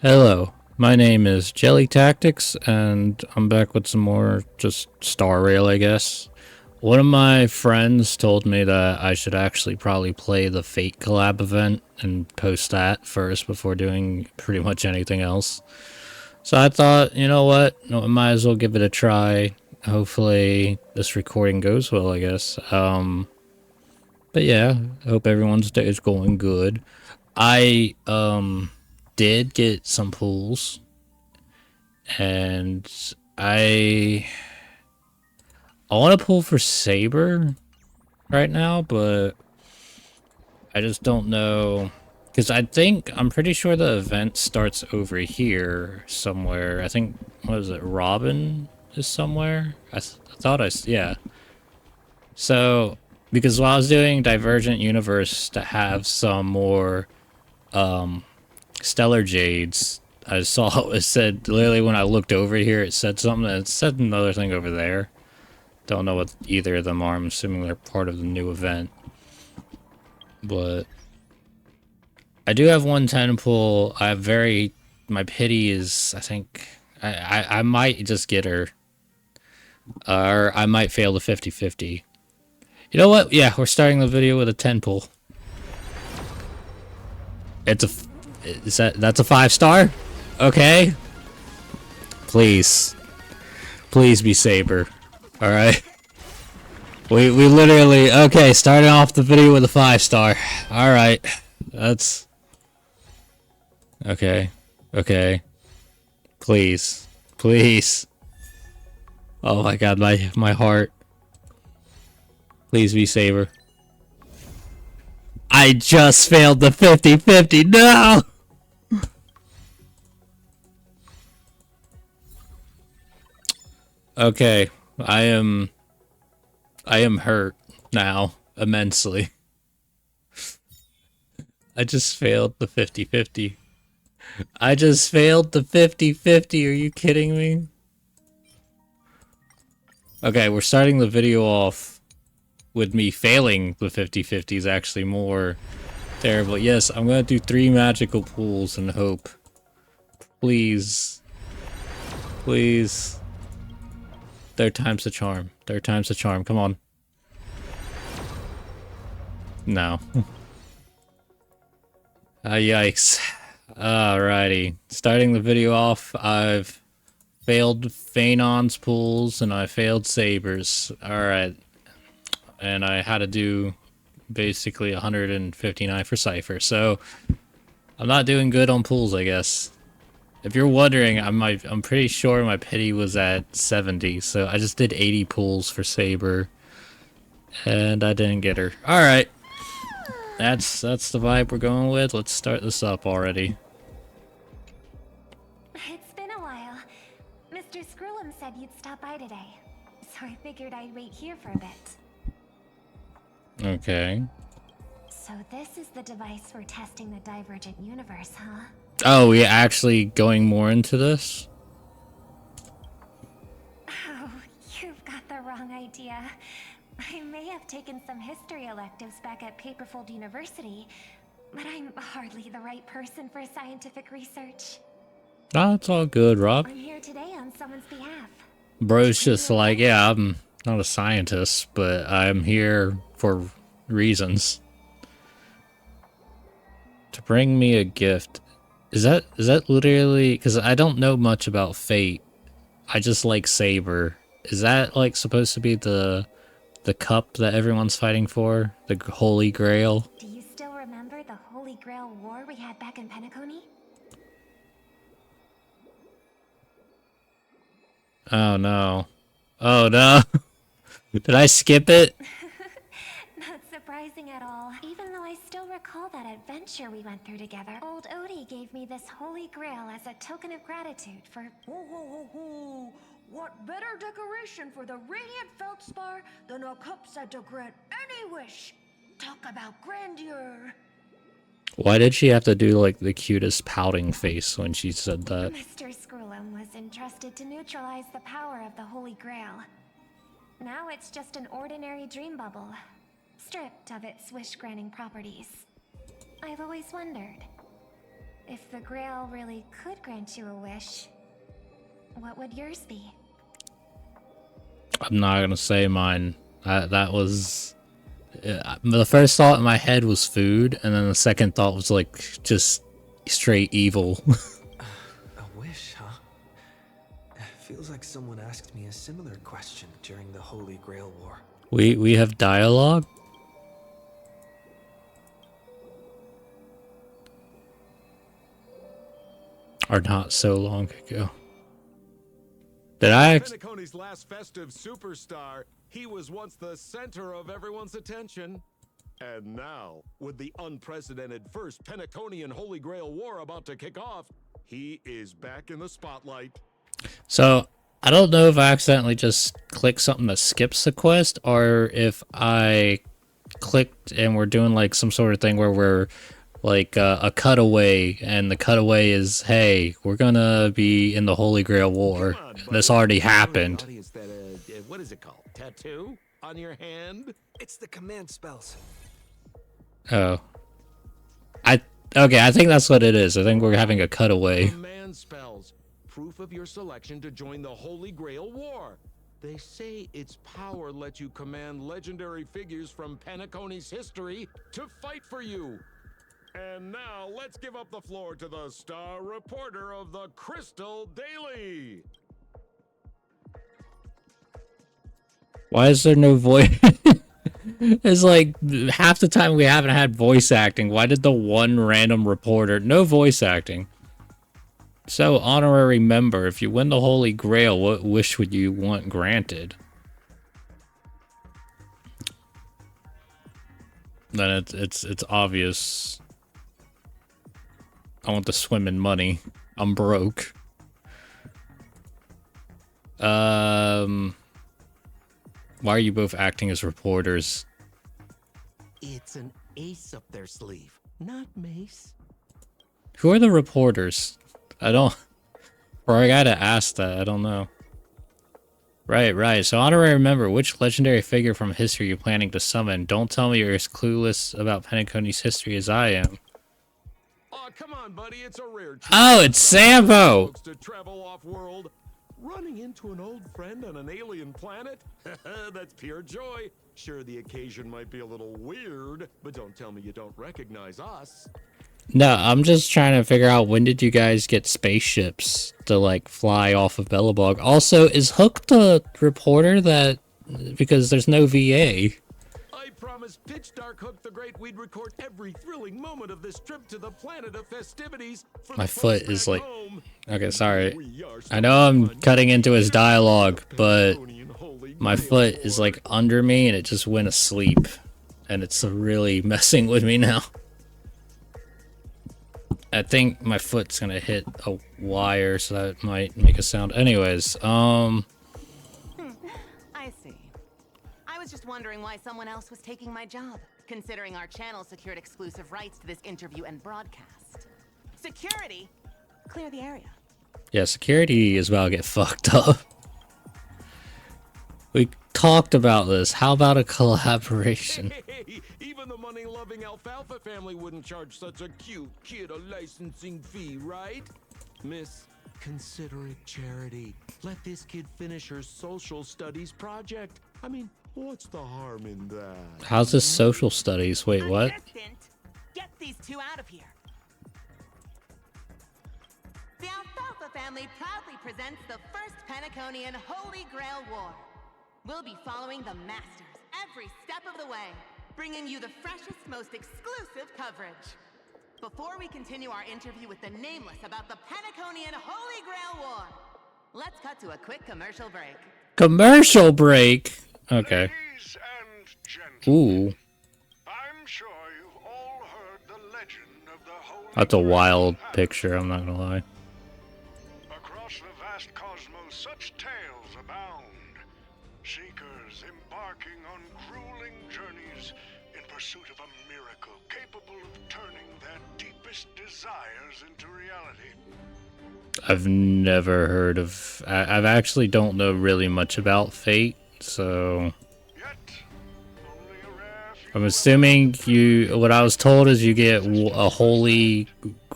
Hello, my name is Jelly Tactics, and I'm back with some more just Star Rail, I guess. One of my friends told me that I should actually probably play the Fate collab event and post that first before doing pretty much anything else. So I thought, you know what, no, I might as well give it a try. Hopefully this recording goes well, I guess. But yeah, I hope everyone's day is going good. I did get some pools and I I want to pull for Saber right now, but I just don't know because I'm pretty sure the event starts over here somewhere. I think what is it? Robin is somewhere. I thought yeah. So because while I was doing Divergent Universe to have some more Stellar Jades, I saw it said literally when I looked over here, it said something. And it said another thing over there. Don't know what either of them are. I'm assuming they're part of the new event. But I do have 110 pull. I have my pity is, I think, I might just get her. Or I might fail the 50-50. You know what? Yeah, we're starting the video with a 10 pull. It's that's a 5-star? Okay. Please. Please be Saber. Alright. We literally, okay, starting off the video with a 5-star. Alright. That's... Okay. Okay. Please. Please. Oh my god, my heart. Please be Saber. I just failed the 50-50. No! Okay. I am hurt now immensely. I just failed the 50-50. I just failed the 50-50. Are you kidding me? Okay, we're starting the video off with me failing the 50-50 is actually more terrible. Yes, I'm gonna do 3 magical pools and hope. Please. Please. Third time's the charm. Third time's the charm. Come on. No. Yikes. Alrighty. Starting the video off, I've failed Phanon's pools and I failed Sabers. Alright. And I had to do basically 159 for Cypher. So I'm not doing good on pools, I guess. If you're wondering, I'm pretty sure my pity was at 70, so I just did 80 pulls for Saber, and I didn't get her. All right, that's the vibe we're going with. Let's start this up already. It's been a while. Mr. Screwlum said you'd stop by today, so I figured I'd wait here for a bit. Okay. So this is the device for testing the Divergent Universe, huh? Oh, we're actually going more into this? Oh, you've got the wrong idea. I may have taken some history electives back at Paperfold University, but I'm hardly the right person for scientific research. Oh, it's all good, Rob. I'm here today on someone's behalf. Bro's just like, yeah, I'm not a scientist, but I'm here for reasons. To bring me a gift. Is that literally, because I don't know much about Fate. I just like Saber. Is that like supposed to be the cup that everyone's fighting for? The Holy Grail? Do you still remember the Holy Grail war we had back in Penacony? Oh no. Oh no. Did I skip it? Not surprising at all. Even though I still recall that adventure we went through together, old Odie gave me this Holy Grail as a token of gratitude for... Ho ho ho ho! What better decoration for the radiant feldspar than a cup said to grant any wish? Talk about grandeur! Why did she have to do like the cutest pouting face when she said that? Mr. Screwlum was entrusted to neutralize the power of the Holy Grail. Now it's just an ordinary dream bubble, stripped of its wish-granting properties. I've always wondered, if the Grail really could grant you a wish, what would yours be? I'm not gonna say mine. That was the first thought in my head was food, and then the second thought was like just straight evil. A wish, huh? Feels like someone asked me a similar question during the Holy Grail War. We have dialogue. Or not so long ago. Did I? Penacony's last festive superstar, he was once the center of everyone's attention. And now, with the unprecedented first Penaconian Holy Grail War about to kick off, he is back in the spotlight. So, I don't know if I accidentally just clicked something that skips the quest, or if I clicked and we're doing like some sort of thing where we're like a cutaway, and the cutaway is, hey, we're gonna be in the Holy Grail War. Come on, This buddy. already Tell the happened. audience that, what is it called? Tattoo on your hand? It's the command spells. Oh. Okay, I think that's what it is. I think we're having a cutaway. Command spells. Proof of your selection to join the Holy Grail War. They say its power lets you command legendary figures from Penacony's history to fight for you. And now, let's give up the floor to the star reporter of the Crystal Daily. Why is there no voice? It's like half the time we haven't had voice acting. Why did the one random reporter... No voice acting. So, honorary member, if you win the Holy Grail, what wish would you want granted? Then it's obvious. I want to swim in money. I'm broke. Why are you both acting as reporters? It's an ace up their sleeve, not mace. Who are the reporters? I don't... Or I gotta ask that, I don't know. Right. So honorary member, which legendary figure from history are you planning to summon? Don't tell me you're as clueless about Penacony's history as I am. Oh, come on, buddy, it's a rare treat Oh, it's for Sampo! folks to travel off-world. Running into an old friend on an alien planet? That's pure joy. Sure, the occasion might be a little weird, but don't tell me you don't recognize us. No, I'm just trying to figure out when did you guys get spaceships to like fly off of Bellabog. Also, is Hook the reporter that... Because there's no VA. I promised Pitch Dark Hook the Great we'd record every thrilling moment of this trip to the planet of festivities. For My the folks foot is back like... home. Okay, sorry. We are I know I'm fun. cutting into his dialogue, but Penaconian Holy my Grail foot is War. like under me and it just went asleep. And it's really messing with me now. I think my foot's gonna hit a wire, so that might make a sound. Anyways, I see. I was just wondering why someone else was taking my job, considering our channel secured exclusive rights to this interview and broadcast. Security? Clear the area. yeah, security is about to get fucked up. We talked about this. How about a collaboration? Hey, even the money-loving Alfalfa family wouldn't charge such a cute kid a licensing fee, right? Miss, consider it charity. Let this kid finish her social studies project. I mean, what's the harm in that? How's this social studies? Wait, what? Assistant, get these two out of here. The Alfalfa family proudly presents the first Penaconian Holy Grail War. We'll be following the Masters every step of the way, bringing you the freshest, most exclusive coverage. Before we continue our interview with the Nameless about the Penaconian Holy Grail War, let's cut to a quick commercial break. Commercial break? Okay. Ladies and gentlemen, Ooh. I'm sure you've all heard the legend of the Holy That's a Grail wild of picture, I'm not gonna lie. Across the vast cosmos, such tales abound. Seekers embarking on grueling journeys in pursuit of a miracle capable of turning their deepest desires into reality. I've never heard of... I've actually don't know really much about Fate, so... Yet, only a rare few I'm assuming you... What I was told is you get a holy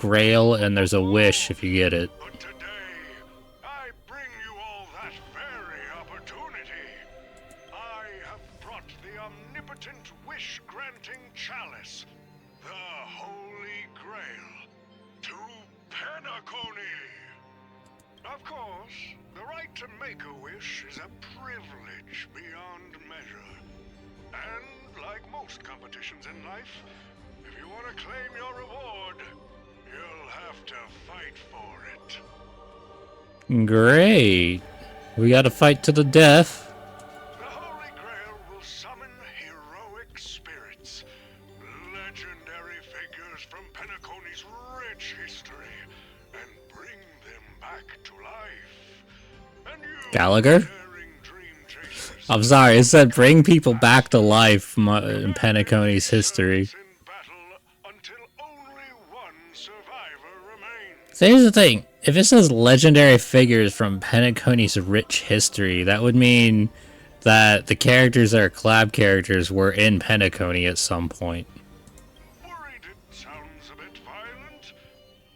grail and there's a wish if you get it. But today, I bring you all that very opportunity. I have brought the omnipotent wish-granting chalice, the Holy Grail, to Penacony. Of course, the right to make a wish is a privilege beyond measure. And like most competitions in life, if you want to claim your reward, you'll have to fight for it. Great. We gotta fight to the death. The Holy Grail will summon heroic spirits, legendary figures from Penacony's rich history, and bring them back to life. And you, Gallagher? daring dream chasers, I'm sorry, it said bring people back to life from in Penacony's history. in battle until only one survivor remains. So here's the thing. If it says legendary figures from Penacony's rich history, that would mean that the characters that are collab characters were in Penacony at some point. Worried it sounds a bit violent?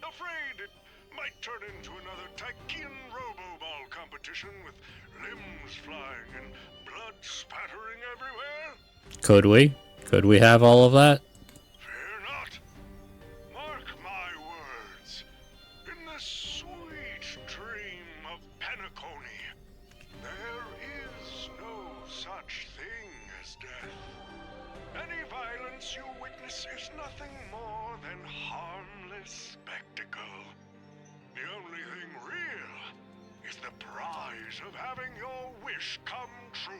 Afraid it might turn into another Tykean Robo-Ball competition with limbs flying and blood spattering everywhere? Could we? Could we have all of that? Fear not. Mark my words. In the sweet dream of Penacony, there is no such thing as death. Any violence you witness is nothing more than harmless spectacle. The only thing real is the prize of having your wish come true.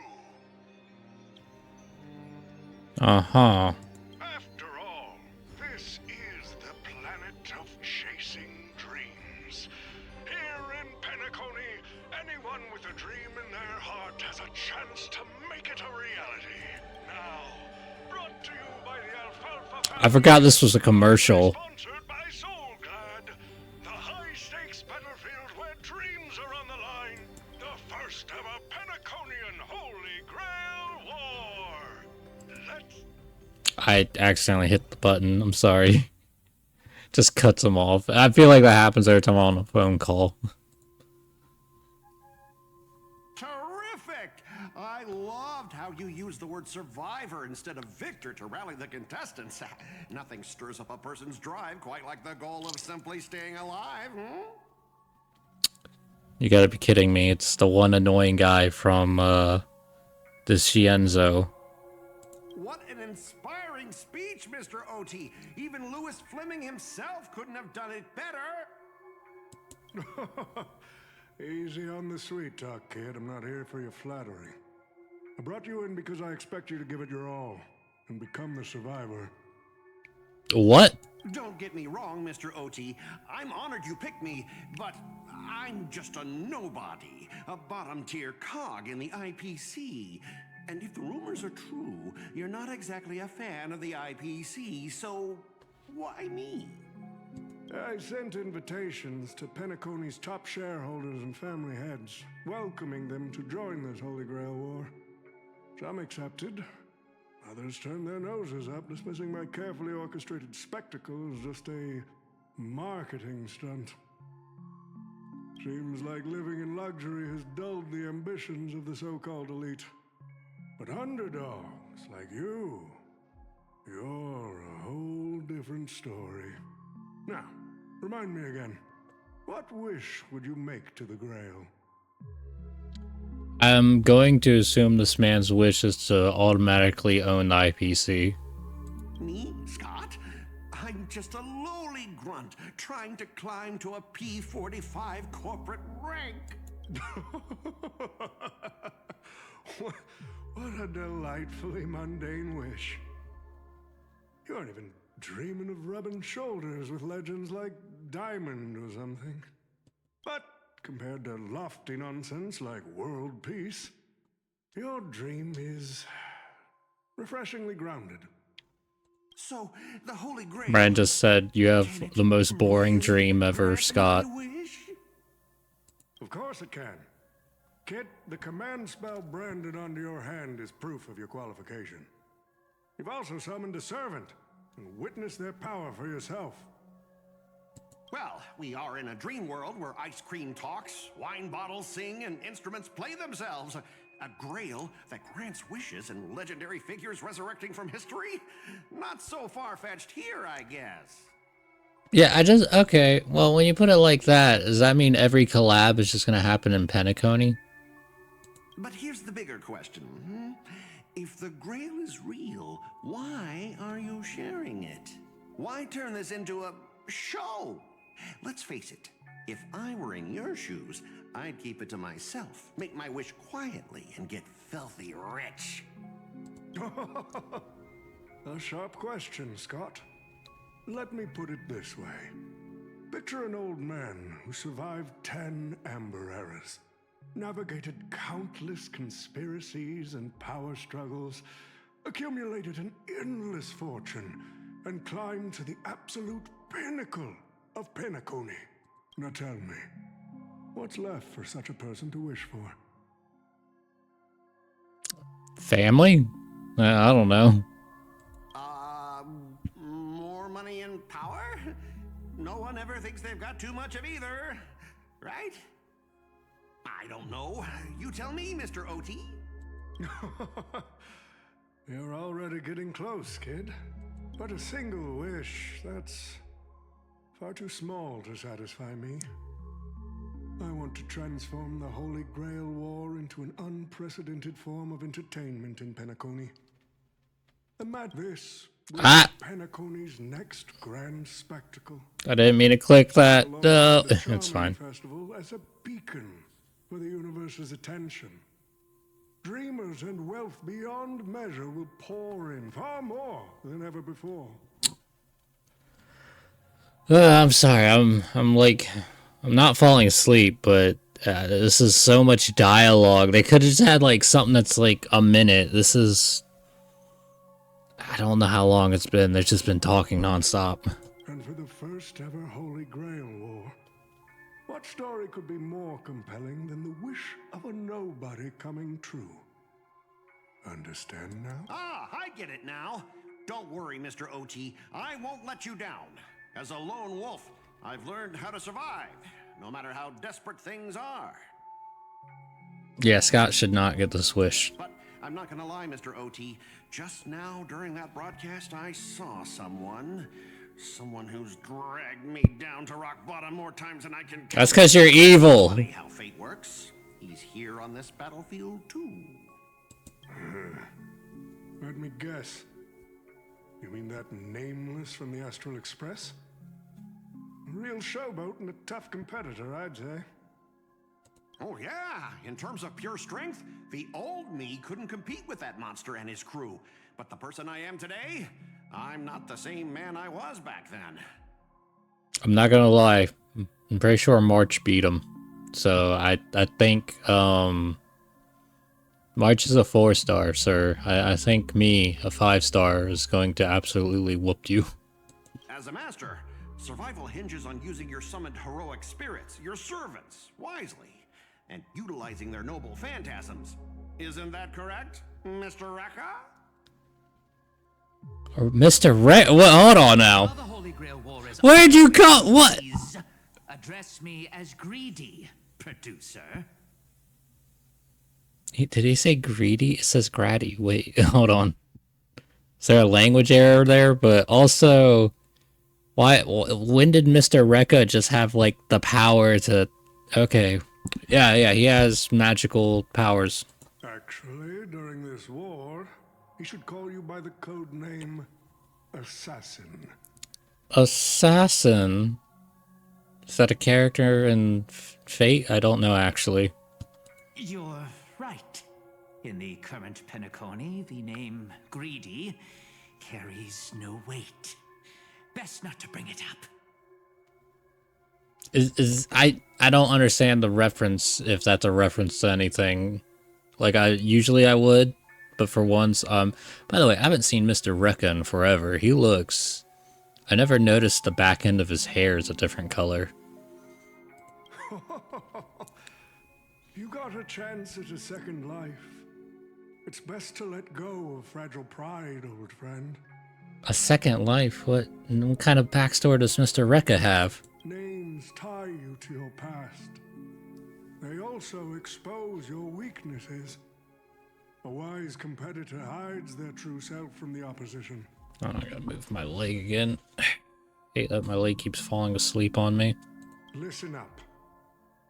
Uh-huh. After all, this is the planet of chasing dreams. Here in Penacony, anyone with a dream in their heart has a chance to make it a reality. Now, brought to you by the Alfalfa I forgot this was a commercial. Sponsored by Soulglad, the high-stakes battlefield where dreams are on the line. The first ever Penaconian Holy Grail War. Let's I accidentally hit the button. I'm sorry. Just cuts them off. I feel like that happens every time I'm on a phone call. Terrific! I loved how you used the word survivor instead of victor to rally the contestants. Nothing stirs up a person's drive quite like the goal of simply staying alive, You gotta be kidding me. It's the one annoying guy from, this Shienzo. What an inspiring speech, Mr. OT. Even Louis Fleming himself couldn't have done it better. Easy on the sweet talk, kid. I'm not here for your flattery. I brought you in because I expect you to give it your all and become the survivor. What? Don't get me wrong, Mr. OT. I'm honored you picked me, but I'm just a nobody, a bottom-tier cog in the IPC. And if the rumors are true, you're not exactly a fan of the IPC, so why me? I sent invitations to Penacony's top shareholders and family heads, welcoming them to join this Holy Grail War. Some accepted. Others turned their noses up, dismissing my carefully orchestrated spectacle as just a marketing stunt. Seems like living in luxury has dulled the ambitions of the so-called elite. But underdogs like you, you're a whole different story. Now, remind me again, what wish would you make to the Grail? I'm going to assume this man's wish is to automatically own the IPC. Me, Scott? I'm just a lowly grunt trying to climb to a P45 corporate rank. What a delightfully mundane wish. You aren't even dreaming of rubbing shoulders with legends like Diamond or something. But compared to lofty nonsense like world peace, your dream is refreshingly grounded. So, the Holy Grail... Brand just said, you have the most boring dream ever, Scott. Of course it can. Kid, the command spell branded onto your hand is proof of your qualification. You've also summoned a servant and witnessed their power for yourself. Well, we are in a dream world where ice cream talks, wine bottles sing, and instruments play themselves. A grail that grants wishes and legendary figures resurrecting from history? Not so far-fetched here, I guess. Yeah, okay, well, when you put it like that, does that mean every collab is just gonna happen in Penacony? But here's the bigger question. If the grail is real, why are you sharing it? Why turn this into a show? Let's face it, if I were in your shoes, I'd keep it to myself, make my wish quietly, and get filthy rich. A sharp question, Scott. Let me put it this way. Picture an old man who survived 10 Amber Eras, navigated countless conspiracies and power struggles, accumulated an endless fortune, and climbed to the absolute pinnacle of Penacony. Now tell me, what's left for such a person to wish for? Family? I don't know. More money and power? No one ever thinks they've got too much of either, right? I don't know. You tell me, Mr. OT. You're already getting close, kid. But a single wish, that's far too small to satisfy me. I want to transform the Holy Grail War into an unprecedented form of entertainment in Penacony. Imagine this will be Penacony's next grand spectacle. I didn't mean to click that. It's fine. Festival as a beacon for the universe's attention. Dreamers and wealth beyond measure will pour in far more than ever before. I'm sorry. I'm not falling asleep, but this is so much dialogue. They could have just had like something that's like a minute. This is, I don't know how long it's been. They've just been talking nonstop. And for the first ever Holy Grail War, what story could be more compelling than the wish of a nobody coming true? Understand now? Ah, I get it now. Don't worry, Mr. OT. I won't let you down. As a lone wolf, I've learned how to survive, no matter how desperate things are. Yeah, Scott should not get this wish. But I'm not gonna lie, Mr. OT. Just now, during that broadcast, I saw someone who's dragged me down to rock bottom more times than I can count. That's because you're evil. Funny how fate works. He's here on this battlefield, too. Let me guess. You mean that nameless from the Astral Express? A real showboat and a tough competitor, I'd say. Oh yeah, in terms of pure strength, the old me couldn't compete with that monster and his crew. But the person I am today, I'm not the same man I was back then. I'm not gonna lie. I'm pretty sure March beat him. So I think March is a 4-star, sir. I think me, a 5-star, is going to absolutely whoop you. As a master, survival hinges on using your summoned heroic spirits, your servants, wisely, and utilizing their noble phantasms. Isn't that correct, Mr. Rekka? Or Mr. Well, hold on now. Where'd you come? What? Address me as greedy, producer. Did he say greedy? It says gratty. Wait, hold on. Is there a language error there? But also, why? When did Mr. Rekka just have like the power to? Okay, yeah, he has magical powers. Actually, during this war, he should call you by the code name Assassin. Assassin? Is that a character in Fate? I don't know, actually. You're right. In the current Penacony, the name Greedy carries no weight. Best not to bring it up. I don't understand the reference, if that's a reference to anything. Like, usually I would, but for once, by the way, I haven't seen Mr. Rekka in forever. He looks, I never noticed the back end of his hair is a different color. You got a chance at a second life. It's best to let go of fragile pride, old friend. A second life? What kind of backstory does Mr. Rekka have? Name legends tie you to your past. They also expose your weaknesses. A wise competitor hides their true self from the opposition. Oh, I gotta move my leg again. Hate that my leg keeps falling asleep on me. Listen up.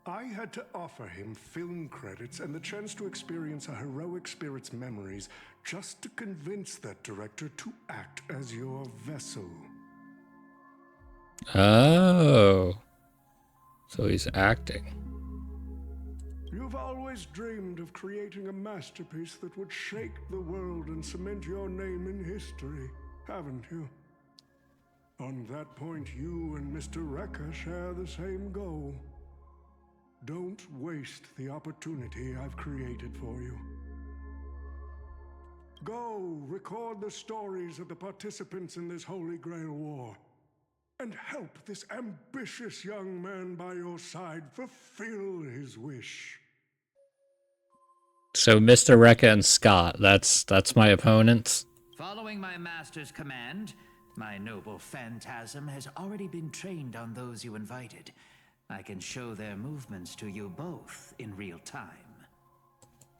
I had to offer him film credits and the chance to experience a heroic spirit's memories just to convince that director to act as your vessel. Oh. So he's acting. You've always dreamed of creating a masterpiece that would shake the world and cement your name in history, haven't you? On that point, you and Mr. Rekka share the same goal. Don't waste the opportunity I've created for you. Go record the stories of the participants in this Holy Grail War, and help this ambitious young man by your side fulfill his wish. So Mr. Rekka and Scott, that's my opponents. Following my master's command, my noble phantasm has already been trained on those you invited. I can show their movements to you both in real time.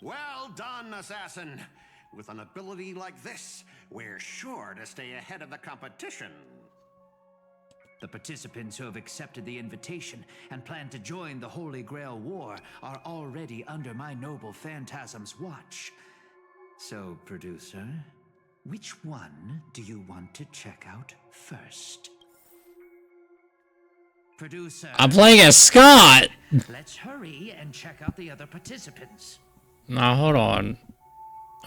Well done, assassin. With an ability like this, we're sure to stay ahead of the competition. The participants who have accepted the invitation and plan to join the Holy Grail War are already under my noble phantasm's watch. So, producer, which one do you want to check out first? Producer, I'm playing as Scott! let's hurry and check out the other participants. Now, hold on.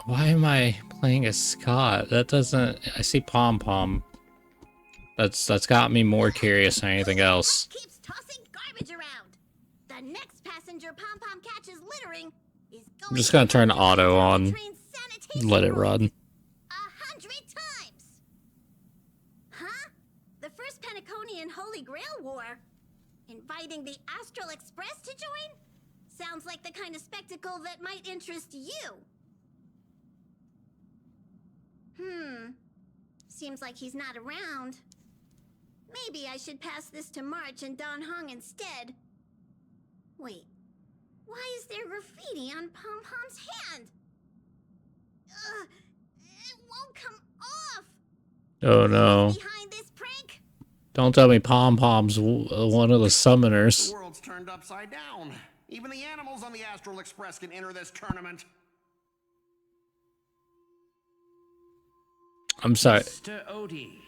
Why am I playing as Scott? That doesn't... I see Pom Pom. That's got me more curious than anything else. Keeps tossing garbage around. The next passenger Pom Pom catches littering is going I'm just gonna turn auto on. Let it run. 100 times. Huh? The first Penaconian Holy Grail War? Inviting the Astral Express to join? Sounds like the kind of spectacle that might interest you. Seems like he's not around. Maybe I should pass this to March and Don Hong instead. Wait, why is there graffiti on Pom Pom's hand? It won't come off. Oh no. Behind this prank? Don't tell me Pom Pom's one of the summoners. The world's turned upside down. Even the animals on the Astral Express can enter this tournament. I'm sorry. Mr. Odie,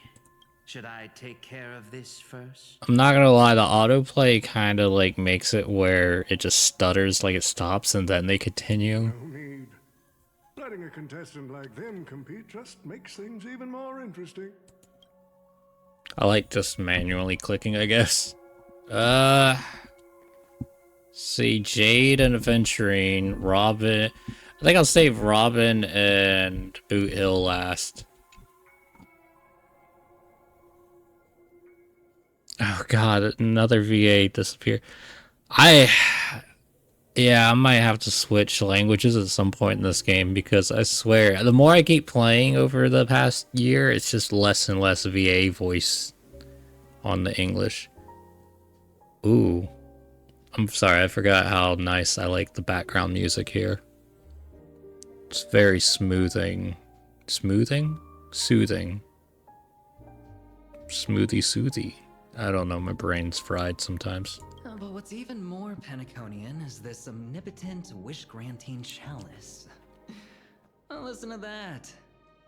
should I take care of this first? I'm not gonna lie, the autoplay kind of like makes it where it just stutters, like it stops and then they continue. No need. Letting a contestant like them compete just makes things even more interesting. I like just manually clicking, I guess. See, Jade and Aventurine, Robin. I think I'll save Robin and Boot Hill last. Oh god, another V8 disappeared. Yeah, I might have to switch languages at some point in this game because I swear, the more I keep playing over the past year, it's just less and less VA voice on the English. Ooh. I'm sorry, I forgot how nice I like the background music here. It's very smoothing. Smoothing? Soothing. Smoothie. I don't know, my brain's fried sometimes. But what's even more Penaconian is this omnipotent wish-granting chalice. Oh, listen to that.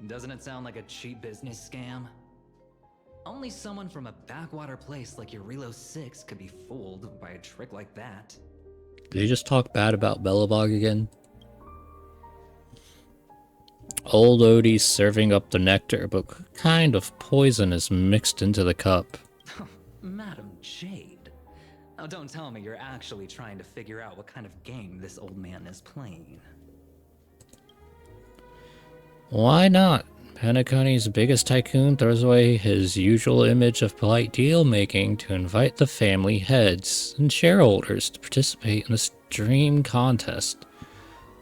Doesn't it sound like a cheap business scam? Only someone from a backwater place like Eurilo 6 could be fooled by a trick like that. Did you just talk bad about Bellabog again? Old Odie's serving up the nectar, but what kind of poison is mixed into the cup? Madam Jade. Oh, don't tell me you're actually trying to figure out what kind of game this old man is playing. Why not? Penacony's biggest tycoon throws away his usual image of polite deal-making to invite the family heads and shareholders to participate in this dream contest,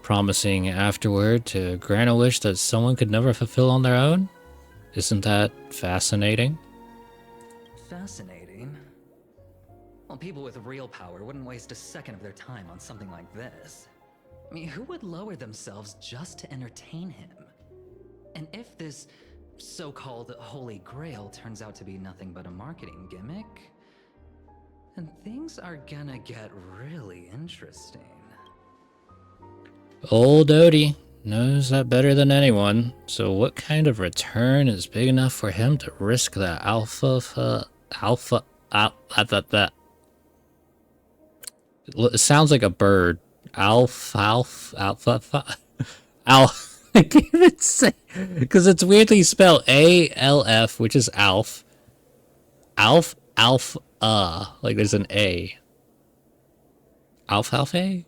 promising afterward to grant a wish that someone could never fulfill on their own? Isn't that fascinating? Fascinating? Well, people with real power wouldn't waste a second of their time on something like this. I mean, who would lower themselves just to entertain him? And if this so-called Holy Grail turns out to be nothing but a marketing gimmick, then things are gonna get really interesting. Old Odie knows that better than anyone, so what kind of return is big enough for him to risk that it sounds like a bird. Alfalfa. I can't even say, because it's weirdly spelled A-L-F, which is Alf. Like there's an A. Alfalfa?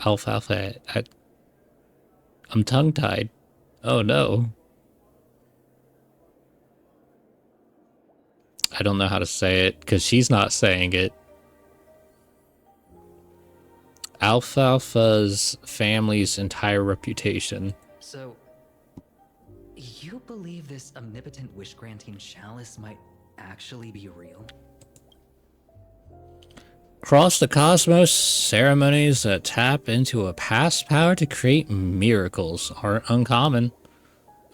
Alfalfa. I'm tongue-tied. Oh no. I don't know how to say it, because she's not saying it. Alfalfa's family's entire reputation. So, you believe this omnipotent wish-granting chalice might actually be real? Across the cosmos, ceremonies that tap into a past power to create miracles aren't uncommon.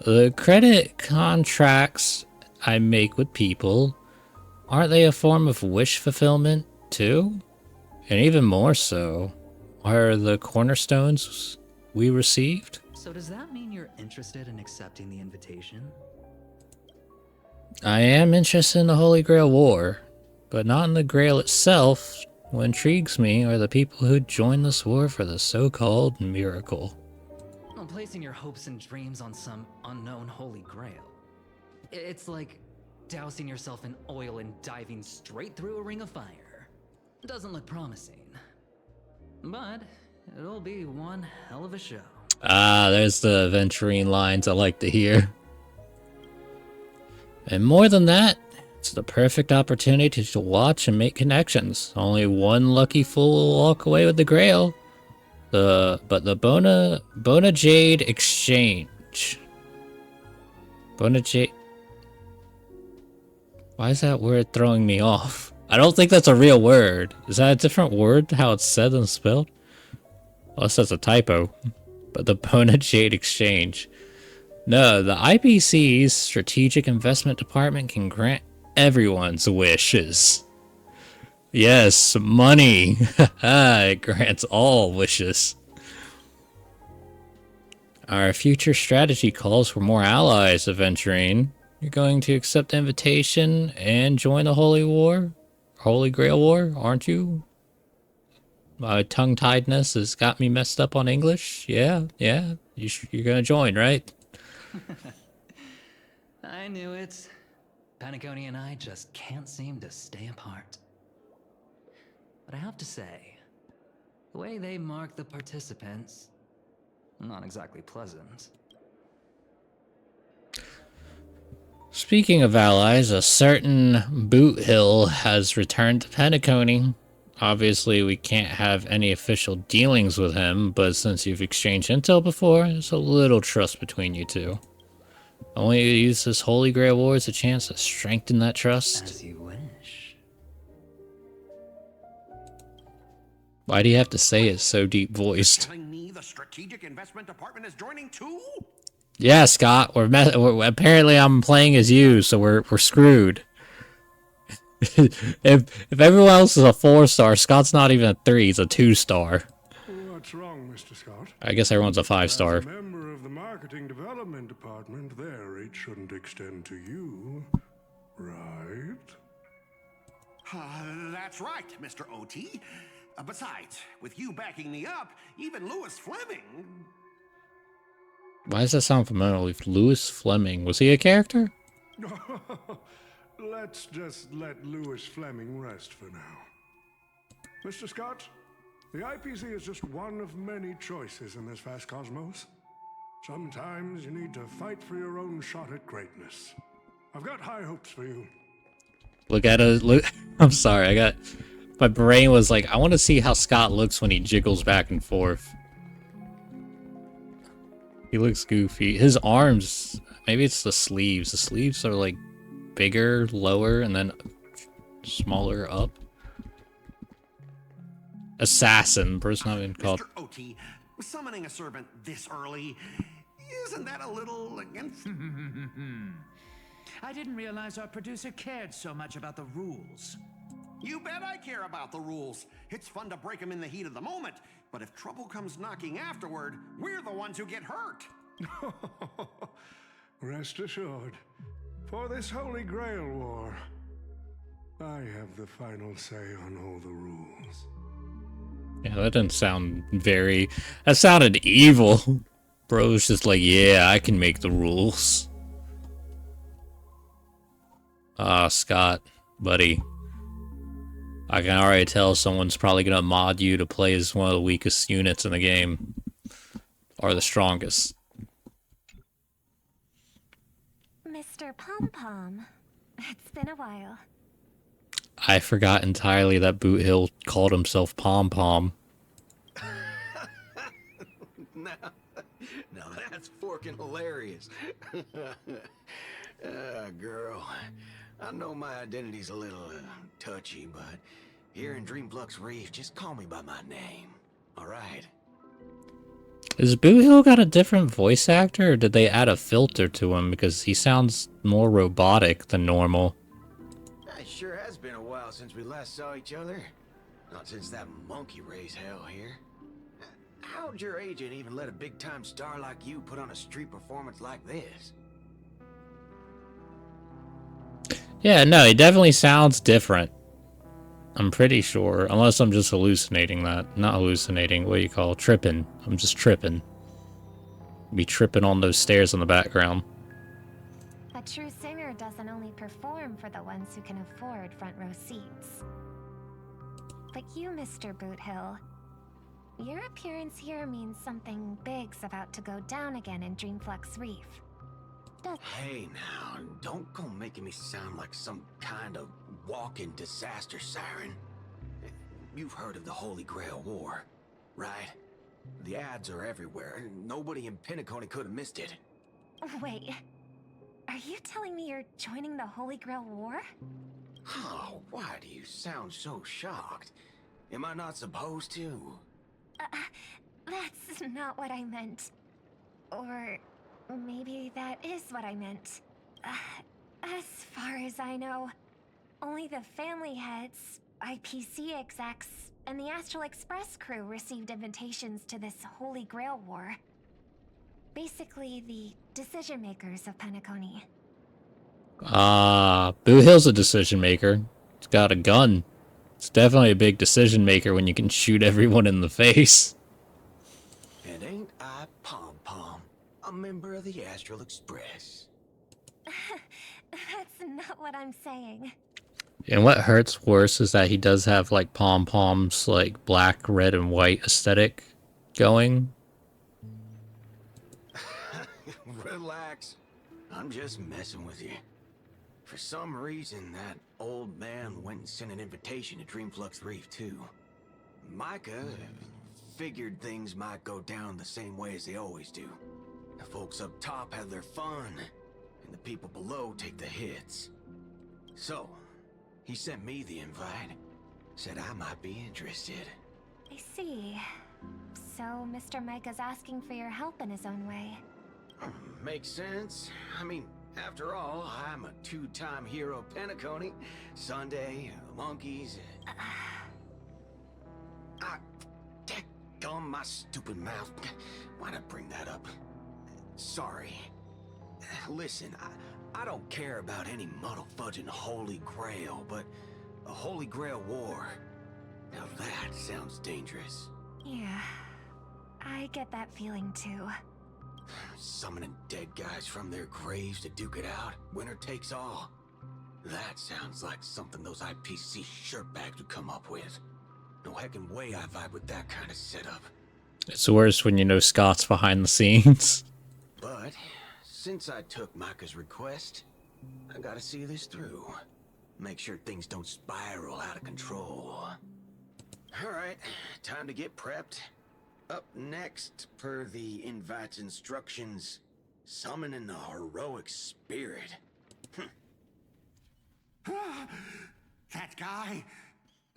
The credit contracts I make with people, aren't they a form of wish fulfillment, too? And even more so, are the cornerstones we received? So does that mean you're interested in accepting the invitation? I am interested in the Holy Grail War, but not in the Grail itself. What intrigues me are the people who joined this war for the so-called miracle. Well, placing your hopes and dreams on some unknown Holy Grail. It's like dousing yourself in oil and diving straight through a ring of fire. Doesn't look promising. But it'll be one hell of a show. Ah, there's the venturine lines I like to hear. And more than that, it's the perfect opportunity to watch and make connections. Only one lucky fool will walk away with the Grail. But the Bona Jade Exchange. Bona Jade. Why is that word throwing me off? I don't think that's a real word. Is that a different word, how it's said and spelled? Unless that's a typo. But the Bona Jade Exchange. No, the IPC's Strategic Investment Department can grant everyone's wishes. Yes, money. It grants all wishes. Our future strategy calls for more allies, Aventurine. You're going to accept the invitation and join the Holy Grail War, aren't you? My tongue-tiedness has got me messed up on English. Yeah. You're gonna join, right? I knew it. Penacony and I just can't seem to stay apart. But I have to say, the way they mark the participants, not exactly pleasant. Speaking of allies, a certain Boot Hill has returned to Penacony. Obviously, we can't have any official dealings with him, but since you've exchanged intel before, there's a little trust between you two. I want you to use this Holy Grail War as a chance to strengthen that trust. As you wish. Why do you have to say it so deep-voiced? Telling me the Strategic Investment Department is joining too? Yeah, Scott. We're apparently I'm playing as you, so we're screwed. if everyone else is a 4-star, Scott's not even a 3. He's a 2-star. What's wrong, Mr. Scott? I guess everyone's a 5-star. As a member of the Marketing Development Department, their rate shouldn't extend to you, right? That's right, Mr. OT. Besides, with you backing me up, even Lewis Fleming... Why does that sound familiar? Lewis Fleming. Was he a character? Let's just let Lewis Fleming rest for now. Mr. Scott, the IPC is just one of many choices in this vast cosmos. Sometimes you need to fight for your own shot at greatness. I've got high hopes for you. Look at it. Look. I'm sorry. My brain was like, I want to see how Scott looks when he jiggles back and forth. He looks goofy. His arms, maybe it's the sleeves. The sleeves are like bigger, lower, and then Smaller up. Assassin. Person not even called. Mr. OT, summoning a servant this early, isn't that a little against... I didn't realize our producer cared so much about the rules. You bet I care about the rules. It's fun to break them in the heat of the moment, but if trouble comes knocking afterward, we're the ones who get hurt. Rest assured, for this Holy Grail War, I have the final say on all the rules. Yeah, that didn't sound very... That sounded evil. Bro's just like, yeah, I can make the rules. Ah, Scott, buddy. I can already tell someone's probably gonna mod you to play as one of the weakest units in the game. Or the strongest. Mr. Pom Pom, it's been a while. I forgot entirely that Boot Hill called himself Pom Pom. Now that's forking hilarious. Girl, I know my identity's a little touchy, but here in Dreamflux Reef, just call me by my name, alright? Is Boot Hill got a different voice actor, or did they add a filter to him? Because he sounds more robotic than normal. It sure has been a while since we last saw each other. Not since that monkey raised hell here. How'd your agent even let a big-time star like you put on a street performance like this? Yeah, no, he definitely sounds different. I'm pretty sure. Unless I'm just hallucinating that. Not hallucinating, what do you call it? Tripping. I'm just tripping. Be tripping on those stairs in the background. A true singer doesn't only perform for the ones who can afford front row seats. But you, Mr. Boothill, your appearance here means something big's about to go down again in Dreamflux Reef. Hey now, don't go making me sound like some kind of walking disaster siren. You've heard of the Holy Grail War, right? The ads are everywhere. Nobody in Penacony could have missed it. Wait, are you telling me you're joining the Holy Grail War? Oh, why do you sound so shocked? Am I not supposed to? That's not what I meant. Or maybe that is what I meant. As far as I know, only the family heads, IPC execs, and the Astral Express crew received invitations to this Holy Grail War. Basically, the decision makers of Penacony. Boot Hill's a decision maker. He's got a gun. It's definitely a big decision maker when you can shoot everyone in the face. And ain't I Pom Pom, a member of the Astral Express? That's not what I'm saying. And what hurts worse is that he does have like pom-poms, like black, red, and white aesthetic going. Relax. I'm just messing with you. For some reason, that old man went and sent an invitation to Dreamflux Reef, too. Micah figured things might go down the same way as they always do. The folks up top have their fun, and the people below take the hits. So, he sent me the invite. Said I might be interested. I see. So, Mr. Micah's asking for your help in his own way. Makes sense. I mean, after all, I'm a two-time hero of Penacony. Sunday, the monkeys. Daggum my stupid mouth. Why'd I bring that up? Sorry. Listen, I don't care about any muddle-fudging Holy Grail, but a Holy Grail War. Now that sounds dangerous. Yeah, I get that feeling too. Summoning dead guys from their graves to duke it out. Winner takes all. That sounds like something those IPC shirtbags would come up with. No heckin' way I vibe with that kind of setup. It's worse when you know Scott's behind the scenes. But since I took Micah's request, I gotta see this through. Make sure things don't spiral out of control. Alright, time to get prepped. Up next, per the invite's instructions, summoning the heroic spirit. That guy?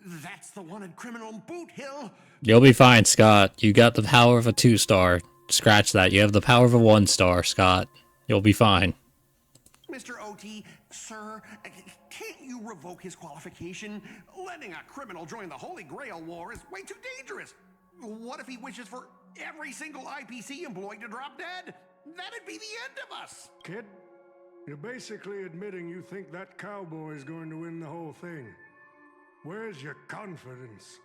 That's the wanted criminal in Boot Hill? You'll be fine, Scott. You got the power of a 2-star. Scratch that. You have the power of a 1-star, Scott. You'll be fine. Mr. OT, sir, can't you revoke his qualification? Letting a criminal join the Holy Grail War is way too dangerous. What if he wishes for every single IPC employee to drop dead? That'd be the end of us. Kid, you're basically admitting you think that cowboy is going to win the whole thing. Where's your confidence?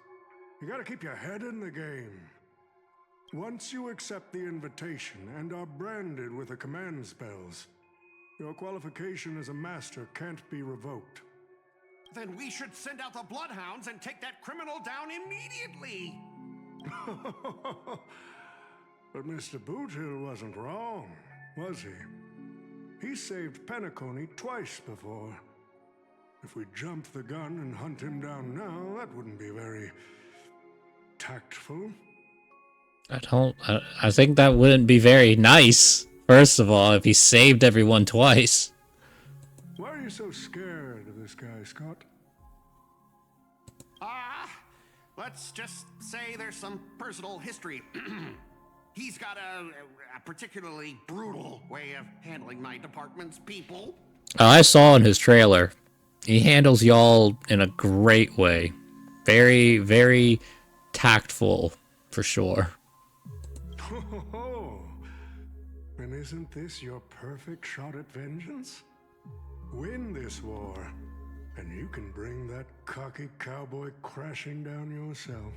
You gotta keep your head in the game. Once you accept the invitation and are branded with the command spells, your qualification as a master can't be revoked. Then we should send out the bloodhounds and take that criminal down immediately. But Mr. Boothill wasn't wrong, was he? He saved Penacony twice before. If we jump the gun and hunt him down now, that wouldn't be very tactful. I think that wouldn't be very nice, first of all, if he saved everyone twice. Why are you so scared of this guy, Scott? Let's just say there's some personal history. He's got a particularly brutal way of handling my department's people. I saw in his trailer. He handles y'all in a great way. Very, very tactful, for sure. Oh, and isn't this your perfect shot at vengeance? Win this war, and you can bring that cocky cowboy crashing down yourself.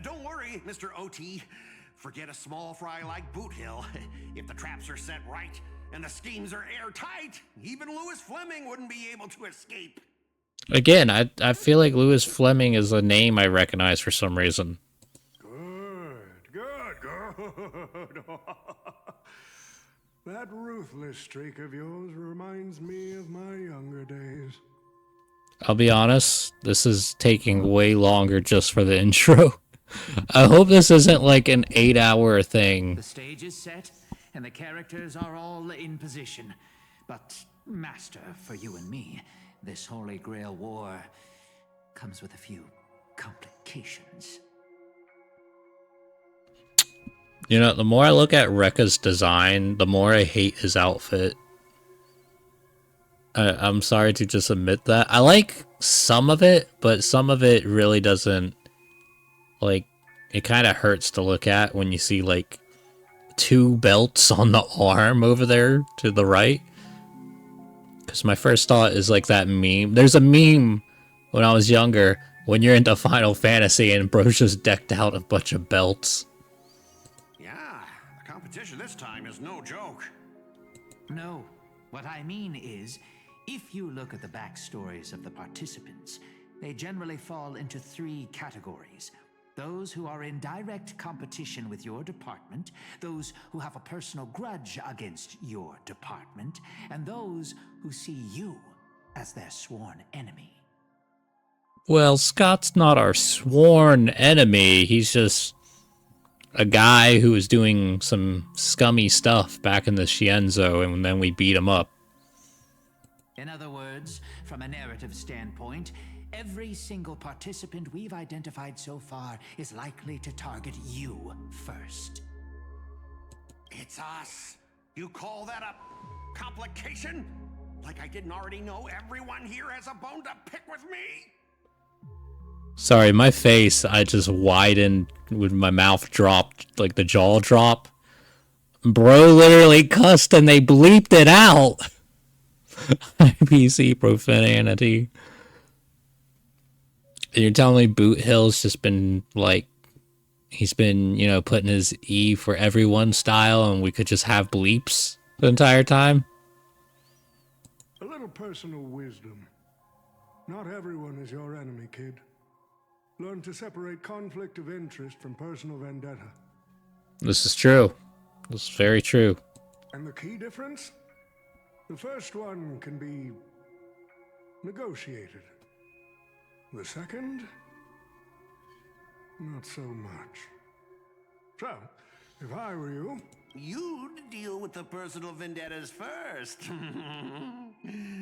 Don't worry, Mr. OT. Forget a small fry like Boot Hill. If the traps are set right and the schemes are airtight, even Lewis Fleming wouldn't be able to escape. Again, I feel like Lewis Fleming is a name I recognize for some reason. Good. That ruthless streak of yours reminds me of my younger days. I'll be honest, this is taking way longer just for the intro. I hope this isn't like an 8-hour thing. The stage is set, and the characters are all in position. But, Master, for you and me, this Holy Grail War comes with a few complications. You know, the more I look at Rekka's design, the more I hate his outfit. I'm sorry to just admit that. I like some of it, but some of it really doesn't, like, it kind of hurts to look at when you see, like, 2 belts on the arm over there to the right. Because my first thought is, like, that meme. There's a meme when I was younger, when you're into Final Fantasy and bro's just decked out a bunch of belts. Yeah, the competition this time is no joke. No, what I mean is, if you look at the backstories of the participants, they generally fall into 3 categories. Those who are in direct competition with your department, those who have a personal grudge against your department, and those who see you as their sworn enemy. Well, Scott's not our sworn enemy. He's just a guy who was doing some scummy stuff back in the Shienzo, and then we beat him up. In other words, from a narrative standpoint, every single participant we've identified so far is likely to target you first. It's us. You call that a complication? Like I didn't already know everyone here has a bone to pick with me? Sorry, my face, I just widened with my mouth dropped, like the jaw drop. Bro literally cussed and they bleeped it out. IPC profanity. And you're telling me Boot Hill's just been, like, he's been, you know, putting his E for everyone style and we could just have bleeps the entire time? A little personal wisdom. Not everyone is your enemy, kid. Learn to separate conflict of interest from personal vendetta. This is true. This is very true. And the key difference? The first one can be negotiated. The second, not so much. So, if I were you... You'd deal with the personal vendettas first.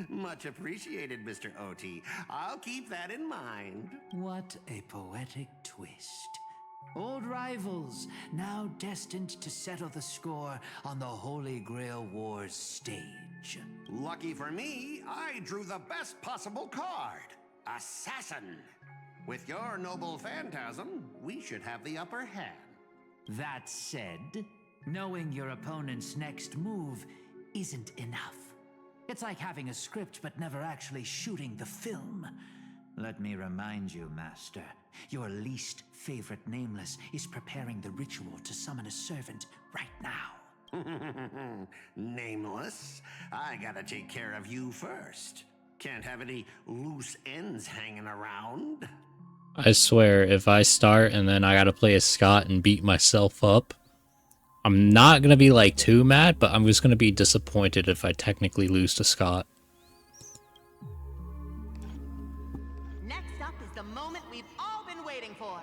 Much appreciated, Mr. Oti. I'll keep that in mind. What a poetic twist. Old rivals, now destined to settle the score on the Holy Grail Wars stage. Lucky for me, I drew the best possible card. Assassin. With your noble phantasm, we should have the upper hand. That said, knowing your opponent's next move isn't enough. It's like having a script but never actually shooting the film. Let me remind you, Master, your least favorite Nameless is preparing the ritual to summon a servant right now. Nameless, I gotta take care of you first. Can't have any loose ends hanging around. I swear, if I start and then I gotta play as Scott and beat myself up, I'm not gonna be like too mad, but I'm just gonna be disappointed if I technically lose to Scott. Next up is the moment we've all been waiting for.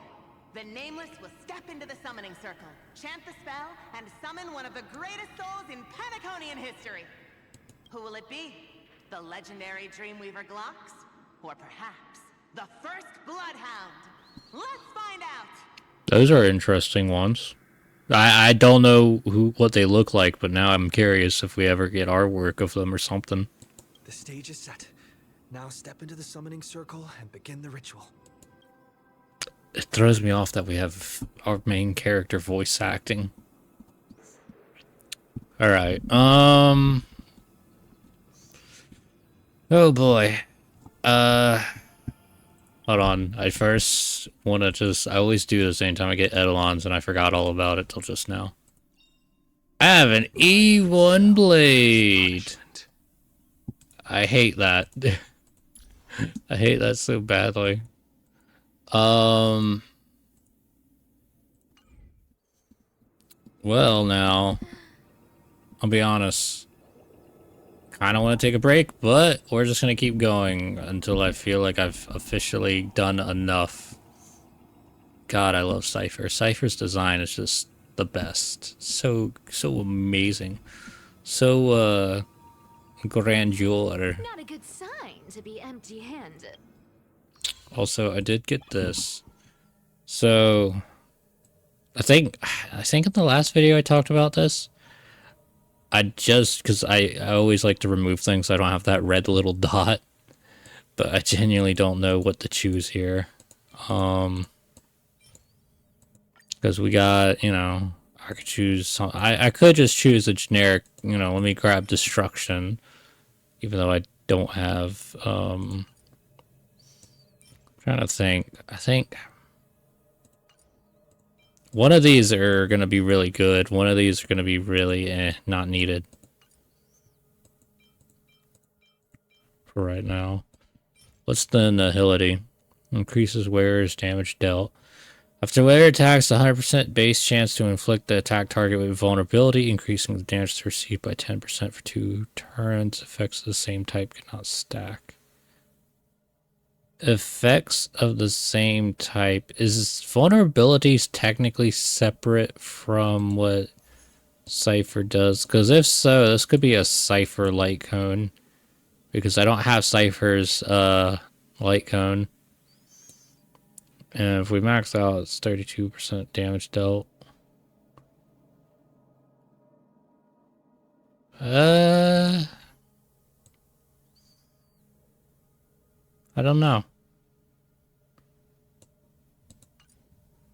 The Nameless will step into the summoning circle, chant the spell, and summon one of the greatest souls in Penaconian history. Who will it be? The legendary Dreamweaver Glocks? Or perhaps the first Bloodhound? Let's find out! Those are interesting ones. I don't know what they look like, but now I'm curious if we ever get artwork of them or something. The stage is set. Now step into the summoning circle and begin the ritual. It throws me off that we have our main character voice acting. Alright, oh boy. Hold on. I first want to I always do this anytime I get Eidolons, and I forgot all about it till just now. I have an E1 blade. I hate that. I hate that so badly. Well, now, I'll be honest. Kind of want to take a break, but we're just going to keep going until I feel like I've officially done enough. God, I love Cypher. Cypher's design is just the best. So amazing. So, grandeur. Not a good sign to be empty-handed. Also, I did get this. So, I think in the last video I talked about this. Because I always like to remove things so I don't have that red little dot. But I genuinely don't know what to choose here. Because we got, you know, I could choose some, I could just choose a generic, you know, let me grab Destruction. Even though I don't have, trying to think. I think one of these are going to be really good. One of these are going to be really not needed for right now. What's the Nihility? Increases wearer's damage dealt. After wearer attacks, a 100% base chance to inflict the attack target with vulnerability, increasing the damage received by 10% for 2 turns. Effects of the same type cannot stack. Effects of the same type. Is vulnerabilities technically separate from what Cypher does? Because if so, this could be a Cypher light cone. Because I don't have Cypher's light cone. And if we max out, it's 32% damage dealt. I don't know.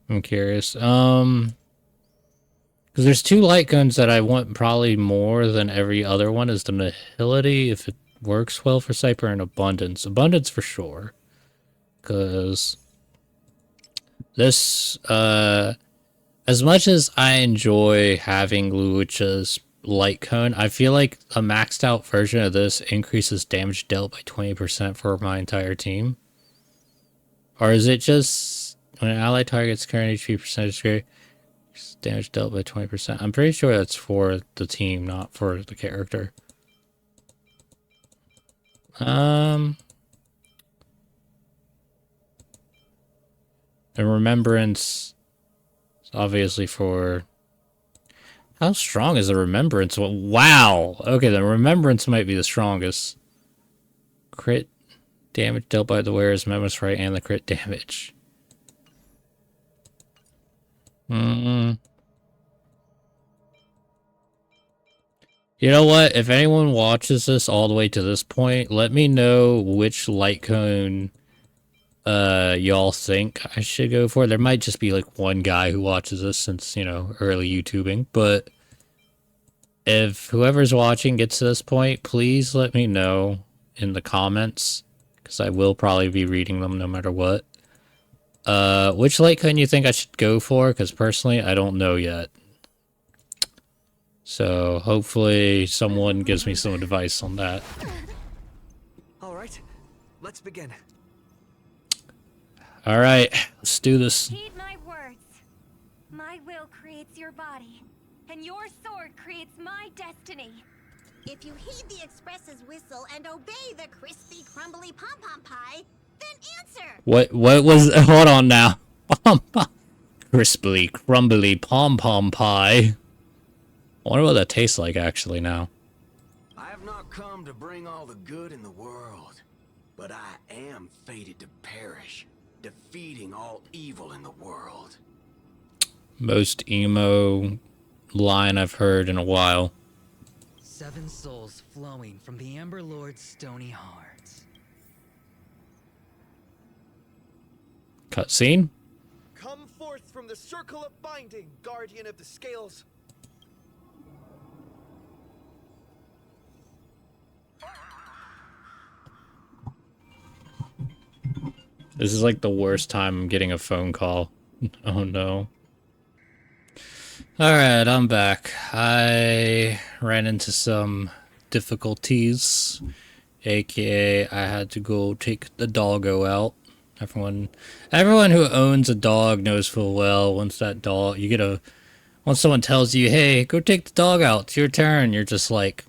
I'm curious. Because there's 2 light guns that I want probably more than every other one is the Nihility, if it works well for Cypher, and Abundance. Abundance for sure. Because this, as much as I enjoy having Lucha's light cone, I feel like a maxed out version of this increases damage dealt by 20% for my entire team. Or is it just when an ally targets current HP percentage greater, damage dealt by 20%? I'm pretty sure that's for the team, not for the character. And Remembrance is obviously for... How strong is the Remembrance? Wow! Okay, the Remembrance might be the strongest. crit damage dealt by the wearer's Memo's right and the crit damage. You know what? If anyone watches this all the way to this point, let me know which light cone y'all think I should go for. There might just be like one guy who watches this since, you know, early YouTubing, but if whoever's watching gets to this point, please let me know in the comments, because I will probably be reading them no matter what. Which light cone you think I should go for? Because personally, I don't know yet. So hopefully someone gives me some advice on that. All right, let's begin. All right, let's do this. Heed my words. My will creates your body, and your sword creates my destiny. If you heed the Express's whistle and obey the crispy, crumbly pom-pom pie, then answer. What was? Hold on now. Crisply, crumbly pom-pom pie. I wonder what that tastes like actually now. I have not come to bring all the good in the world, but I am fated to perish, defeating all evil in the world. Most emo line I've heard in a while. 7 souls flowing from the Ember Lord's stony heart. Cutscene? Come forth from the circle of binding, guardian of the scales. This is like the worst time I'm getting a phone call. Oh no. Alright, I'm back. I ran into some difficulties. AKA, I had to go take the doggo out. Everyone who owns a dog knows full well, once someone tells you, hey, go take the dog out, it's your turn, you're just like,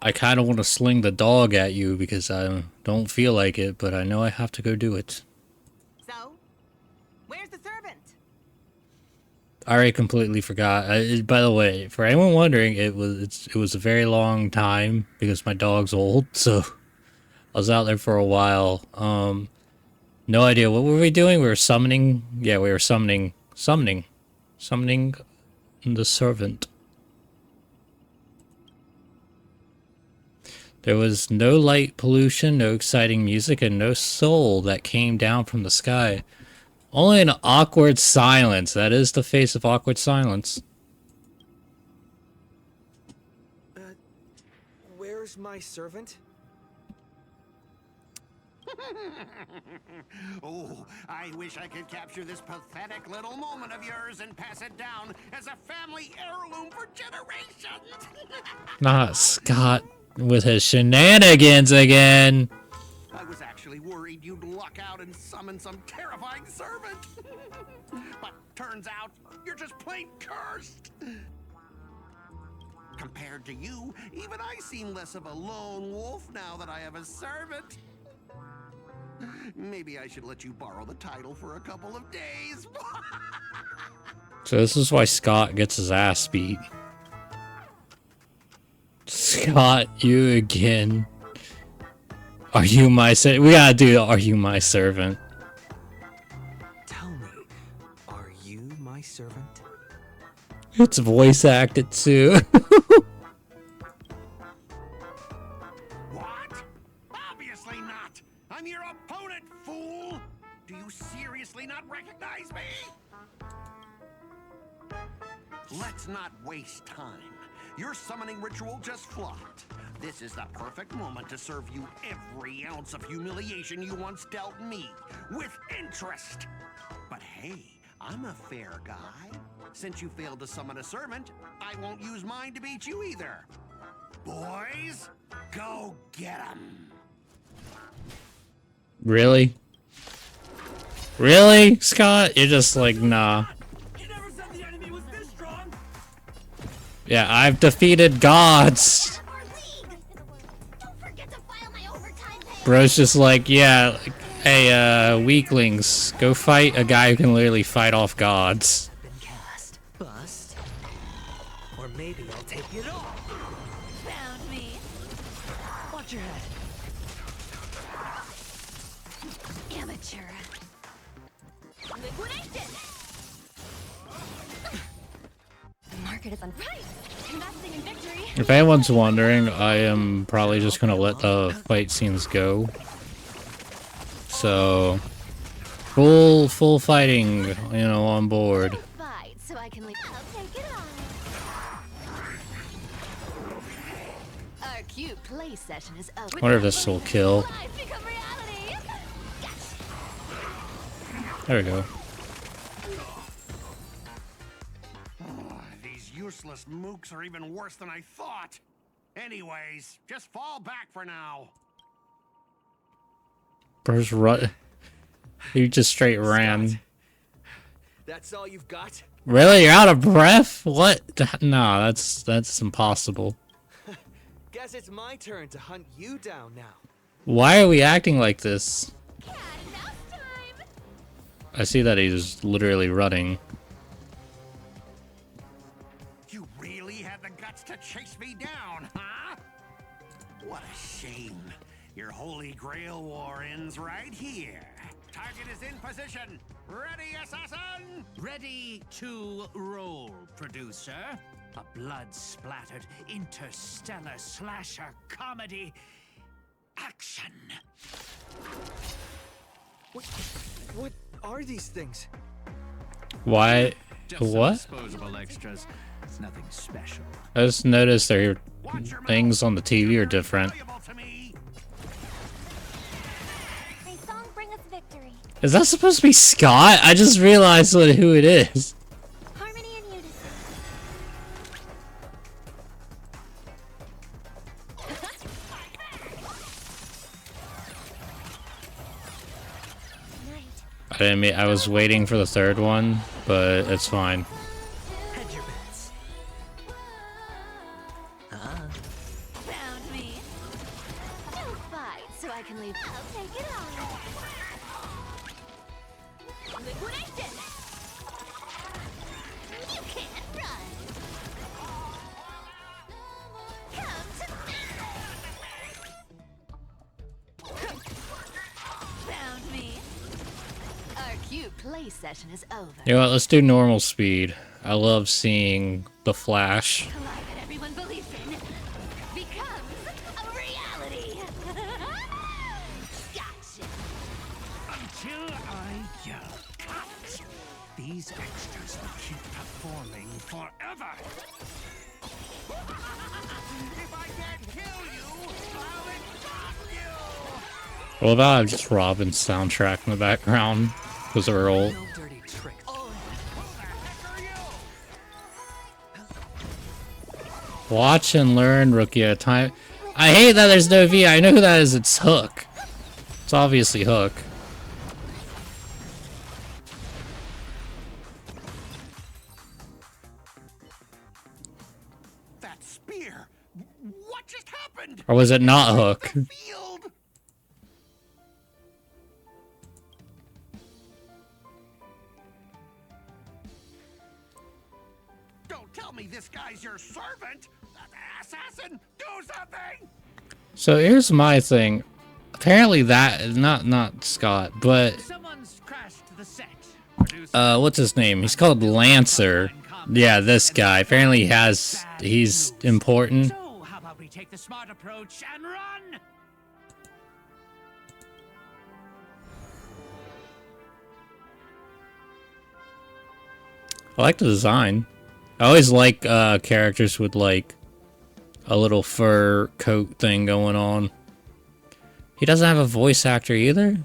I kind of want to sling the dog at you because I don't feel like it, but I know I have to go do it. So, where's the servant? I already completely forgot. By the way, for anyone wondering, it was a very long time because my dog's old, so I was out there for a while. No idea. What were we doing? We were summoning. Yeah, we were summoning the servant. There was no light pollution, no exciting music, and no soul that came down from the sky. Only an awkward silence. That is the face of awkward silence. Where's my servant? Oh, I wish I could capture this pathetic little moment of yours and pass it down as a family heirloom for generations. Not Scott with his shenanigans again. I was actually worried you'd luck out and summon some terrifying servant. But turns out, you're just plain cursed. Compared to you, even I seem less of a lone wolf now that I have a servant. Maybe I should let you borrow the title for a couple of days. So this is why Scott gets his ass beat. Scott, you again. Are you my servant? We gotta do the Are You My Servant. Tell me, are you my servant? It's voice acted too. What? Obviously not. I'm your opponent, fool. Do you seriously not recognize me? Let's not waste time. Your summoning ritual just flopped. This is the perfect moment to serve you every ounce of humiliation you once dealt me, with interest. But hey, I'm a fair guy. Since you failed to summon a servant, I won't use mine to beat you either. Boys, go get 'em. Really? Really, Scott? You're just like, nah. Yeah, I've defeated gods. Bro's just like, yeah, hey, weaklings, go fight a guy who can literally fight off gods. Cast, bust, or maybe I'll take it all. Found me. Watch your head. adventure. Liquidation! The market is on right. Investing in victory. If anyone's wondering, I am probably just gonna let the fight scenes go. So, full fighting, you know, on board. Fight so I can leave. I'll take it on. Our cute play session is over. Wonder if this will kill. Life become reality. There we go. These useless mooks are even worse than I thought. Anyways, just fall back for now. Bro's run. You just straight ran. That's all you've got? Really? You're out of breath? What? No, that's impossible. Guess it's my turn to hunt you down now. Why are we acting like this? I see that he's literally running. You really had the guts to chase me down, huh? What a shame. Your Holy Grail War ends right here. Target is in position. Ready, assassin? Ready to roll, producer. A blood-splattered interstellar slasher comedy. Action. What are these things? Why? Just some What? disposable extras. It's nothing special. I just noticed their things on the TV are different. May song bring us victory. Is that supposed to be Scott? I just realized who it is. Harmony and unison. I didn't mean, I was waiting for the third one, but it's fine. Hedge your bets. Found me. Don't fight so I can leave. I'll take it on. Liquidation! You can't run! Come to Found me. Our cute play session is over. You know what? Let's do normal speed. I love seeing the Flash. Collide that everyone believes in becomes a reality. Gotcha. Until I yell cut. These extras will keep performing forever. If I can't kill you, I'll exhaust you! Well, about I have just Robin's soundtrack in the background because of Earl. No dirty tricks. Watch and learn, rookie at a time. I hate that there's no V. I know who that is. It's Hook. It's obviously Hook. That spear! What just happened? Or was it not Hook? Field! Don't tell me this guy's your servant! Assassin, do something! So here's my thing. Apparently that not Scott, but Someone's crashed the set. what's his name? He's called Lancer. Yeah, this guy. Apparently he's important. So, how about we take the smart approach and run? I like the design. I always like characters with like a little fur coat thing going on. He doesn't have a voice actor either.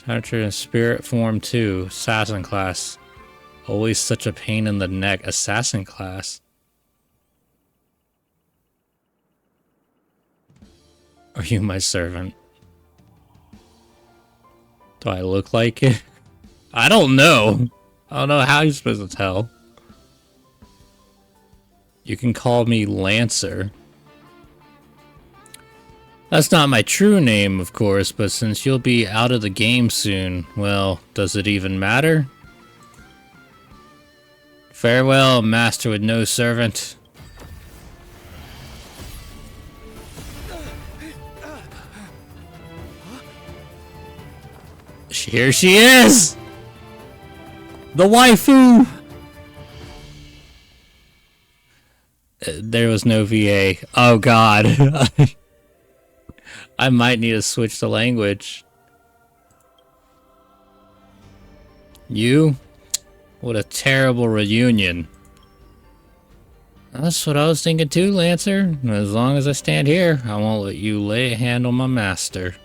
Character in Spirit Form 2, Assassin class. Always such a pain in the neck, Assassin class. Are you my servant? Do I look like it? I don't know. I don't know how you're supposed to tell. You can call me Lancer. That's not my true name, of course, but since you'll be out of the game soon, well, does it even matter? Farewell, master with no servant. Here she is! The waifu! There was no VA. Oh god. I might need to switch the language. You? What a terrible reunion. That's what I was thinking too, Lancer. As long as I stand here, I won't let you lay a hand on my master.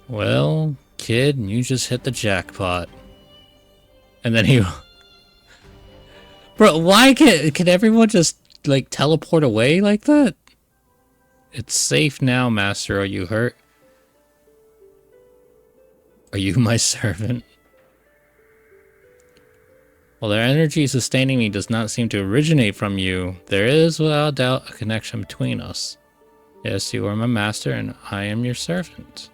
Well, kid, you just hit the jackpot. And then he... Bro, why can everyone just, like, teleport away like that? It's safe now, master. Are you hurt? Are you my servant? While their energy sustaining me does not seem to originate from you, there is without doubt a connection between us. Yes, you are my master, and I am your servant.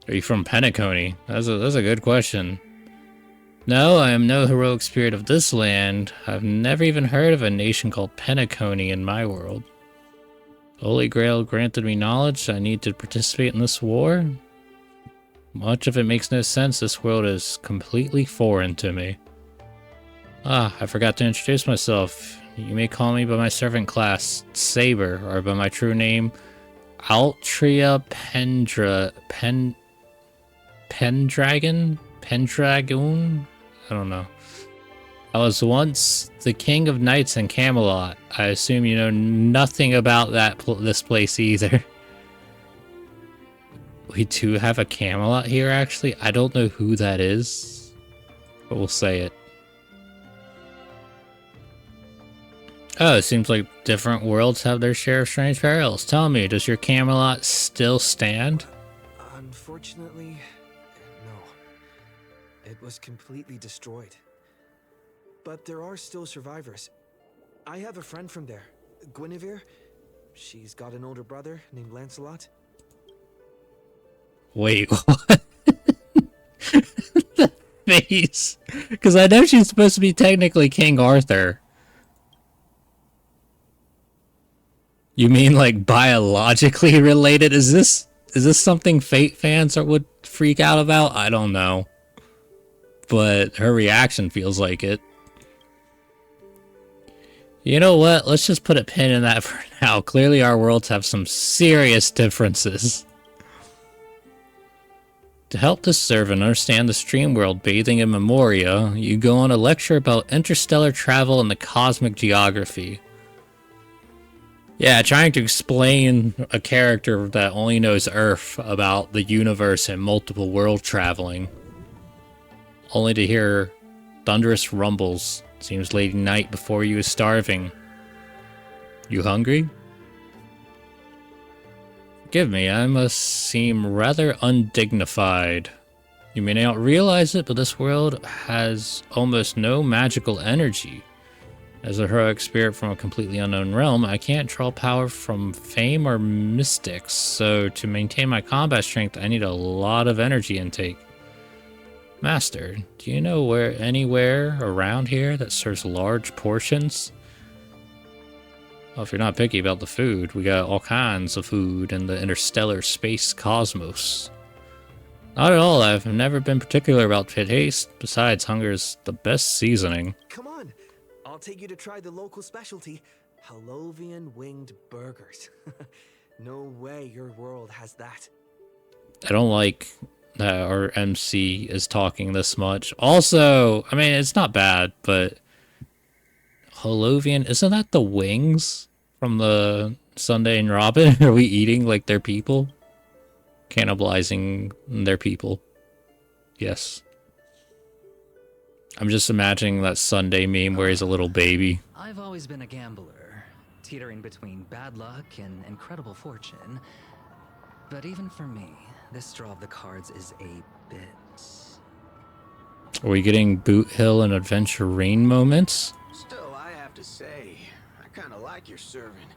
Are you from Penacony? That's a good question. No, I am no heroic spirit of this land. I've never even heard of a nation called Penacony in my world. The Holy Grail granted me knowledge. I need to participate in this war. Much of it makes no sense. This world is completely foreign to me. Ah, I forgot to introduce myself. You may call me by my servant class, Saber, or by my true name, Altria Pendragon? Pendragoon? I don't know. I was once the king of knights in Camelot. I assume you know nothing about this place either. We do have a Camelot here, actually. I don't know who that is, but we'll say it. Oh, it seems like different worlds have their share of strange perils. Tell me, does your Camelot still stand? Unfortunately, no. It was completely destroyed. But there are still survivors. I have a friend from there, Guinevere. She's got an older brother named Lancelot. Wait, what? The face. Because I know she's supposed to be technically King Arthur. You mean like biologically related? Is this something Fate fans would freak out about? I don't know. But her reaction feels like it. You know what? Let's just put a pin in that for now. Clearly our worlds have some serious differences. To help this servant understand the stream world bathing in Memoria, you go on a lecture about interstellar travel and the cosmic geography. Yeah, trying to explain a character that only knows Earth about the universe and multiple world traveling. Only to hear thunderous rumbles. Seems late night before you is starving. You hungry? Forgive me, I must seem rather undignified. You may not realize it, but this world has almost no magical energy. As a heroic spirit from a completely unknown realm, I can't draw power from fame or mystics, so to maintain my combat strength, I need a lot of energy intake. Master, do you know anywhere around here that serves large portions? Well, if you're not picky about the food, we got all kinds of food in the interstellar space cosmos. Not at all, I've never been particular about taste. Besides, hunger is the best seasoning. Come on, I'll take you to try the local specialty, Halovian winged burgers. No way your world has that. I don't like that our MC is talking this much. Also, I mean, it's not bad, but Holovian, isn't that the wings from the Sunday and Robin? Are we eating like their people? Cannibalizing their people. Yes. I'm just imagining that Sunday meme where he's a little baby. I've always been a gambler, teetering between bad luck and incredible fortune. But even for me, this draw of the cards is a bit... Are we getting Boot Hill and Adventure Rain moments? Still, I have to say, I kind of like your servant.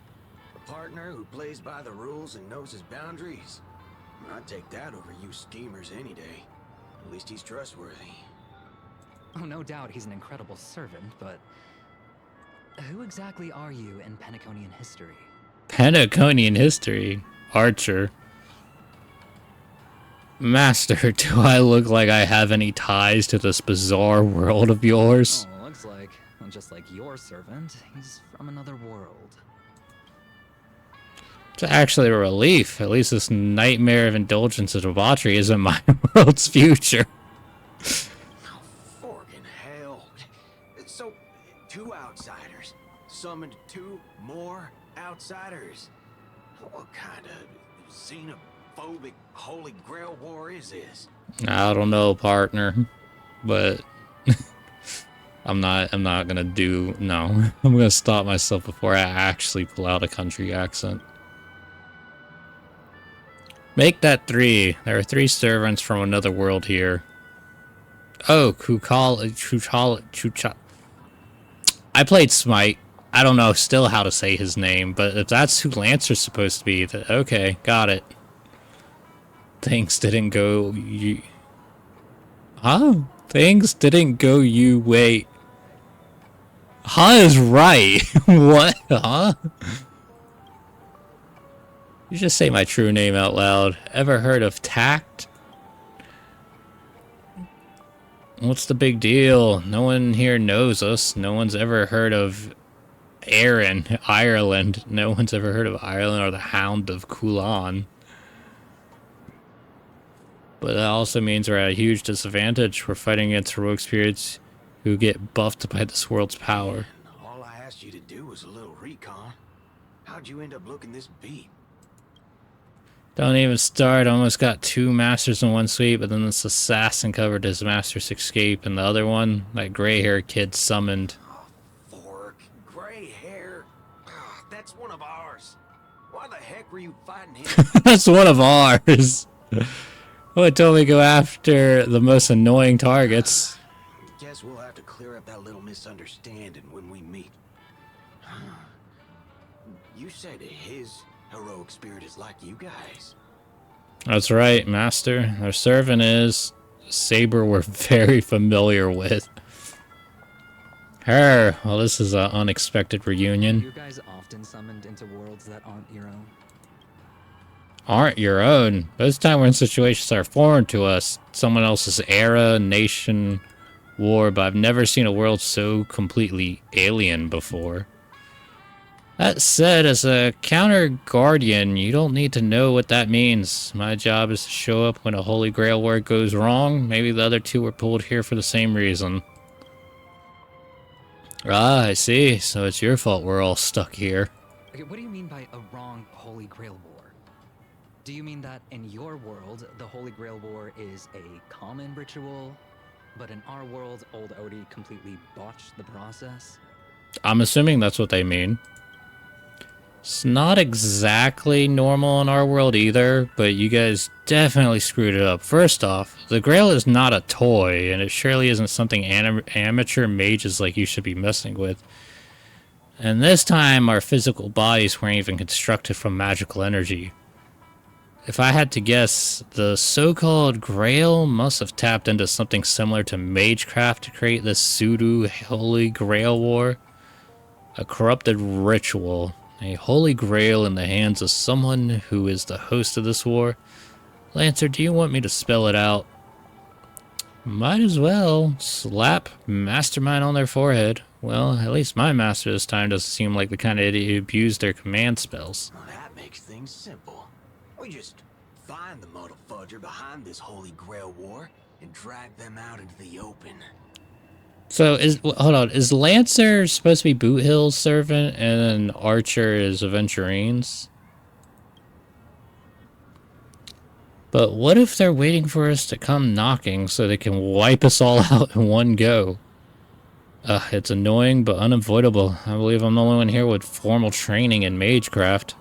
A partner who plays by the rules and knows his boundaries. I'd take that over you schemers any day. At least he's trustworthy. Oh, no doubt he's an incredible servant, but... who exactly are you in Penaconian history? Penaconian history? Archer. Master, do I look like I have any ties to this bizarre world of yours? Oh, looks like, just like your servant, he's from another world. It's actually a relief. At least this nightmare of indulgence and debauchery isn't my world's future. Forkin' hell. So, 2 outsiders summoned 2 more outsiders. What kind of xenophobic Holy Grail war is this? I don't know, partner, but I'm not gonna do, no. I'm gonna stop myself before I actually pull out a country accent. Make that 3. There are 3 servants from another world here. Oh, Chuchal. I played Smite. I don't know still how to say his name, but if that's who Lancer's supposed to be, then okay, got it. Things didn't go you... Huh? Things didn't go you... Wait. Huh is right. What? Huh? You just say my true name out loud. Ever heard of tact? What's the big deal? No one here knows us. No one's ever heard of Ireland. No one's ever heard of Ireland or the Hound of Kulan. But that also means we're at a huge disadvantage. We're fighting against heroic spirits who get buffed by this world's power. All I asked you to do was a little recon. How'd you end up looking this beat? Don't even start. Almost got 2 masters in one sweep, but then this assassin covered his master's escape, and the other one, that gray-haired kid summoned. Fork, gray hair. That's one of ours. Why the heck were you fighting him? That's one of ours. Well, it told me go after the most annoying targets. Guess we'll have to clear up that little misunderstanding when we meet. You said his heroic spirit is like you guys. That's right, Master. Our servant is a saber we're very familiar with. Her. Well, this is an unexpected reunion. Are you guys often summoned into worlds that aren't your own? Aren't your own? This time we're in situations that are foreign to us. Someone else's era, nation, war, but I've never seen a world so completely alien before. That said, as a counter guardian, you don't need to know what that means. My job is to show up when a Holy Grail war goes wrong. Maybe the other 2 were pulled here for the same reason. Ah, I see. So it's your fault we're all stuck here. Okay, what do you mean by a wrong Holy Grail war? Do you mean that in your world, the Holy Grail war is a common ritual, but in our world, old Odie completely botched the process? I'm assuming that's what they mean. It's not exactly normal in our world either, but you guys definitely screwed it up. First off, the Grail is not a toy, and it surely isn't something amateur mages like you should be messing with. And this time, our physical bodies weren't even constructed from magical energy. If I had to guess, the so-called Grail must have tapped into something similar to magecraft to create this pseudo Holy Grail war. A corrupted ritual. A Holy Grail in the hands of someone who is the host of this war. Lancer, do you want me to spell it out? Might as well. Slap mastermind on their forehead. Well, at least my master this time doesn't seem like the kind of idiot who abused their command spells. Well, that makes things simple. We just find the muddle fudger behind this Holy Grail war and drag them out into the open. So, hold on, is Lancer supposed to be Boot Hill's servant, and then Archer is Aventurine's? But what if they're waiting for us to come knocking so they can wipe us all out in one go? It's annoying, but unavoidable. I believe I'm the only one here with formal training in magecraft.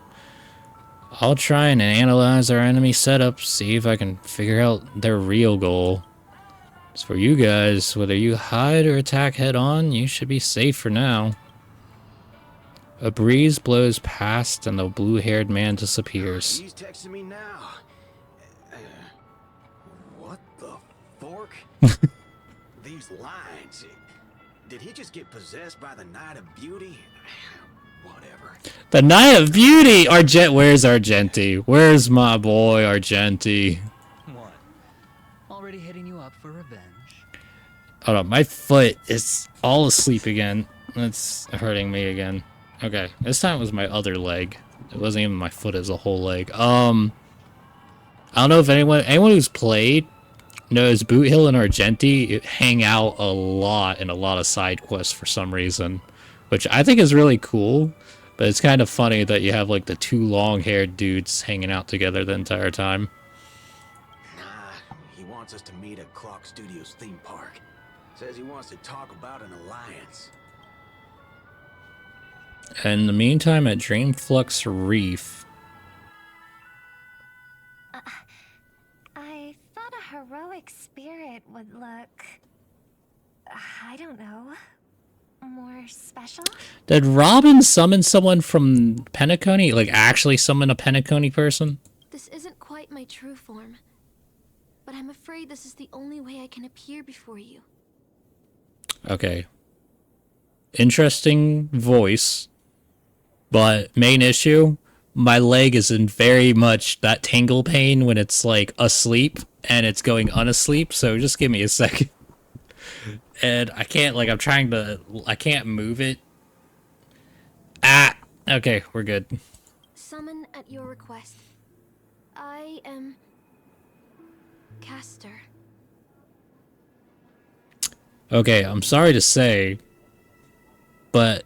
I'll try and analyze our enemy setup, see if I can figure out their real goal. As for you guys, whether you hide or attack head-on, you should be safe for now. A breeze blows past and the blue-haired man disappears. He's texting me now. What the fork? These lines. Did he just get possessed by the Night of Beauty? Whatever. The Night of Beauty! Where's Argenti? Where's my boy Argenti? What? up for revenge. Hold on, my foot is all asleep again. It's hurting me again. Okay, this time it was my other leg. It wasn't even my foot as a whole leg. I don't know if anyone who's played knows Boot Hill and Argenti hang out a lot in a lot of side quests for some reason, which I think is really cool. But it's kind of funny that you have like the two long-haired dudes hanging out together the entire time. Nah, he wants us to meet at Clock Studios theme park. Says he wants to talk about an alliance. And in the meantime, at Dreamflux Reef. I thought a heroic spirit would look... I don't know... more special? Did Robin summon someone from Penacony? Like, actually summon a Penacony person? This isn't quite my true form. But I'm afraid this is the only way I can appear before you. Okay. Interesting voice. But main issue, my leg is in very much that tingle pain when it's like asleep and it's going unasleep, so just give me a second. And I can't, like, I can't move it. Ah! Okay, we're good. Summon at your request. I am... Caster. Okay, I'm sorry to say, but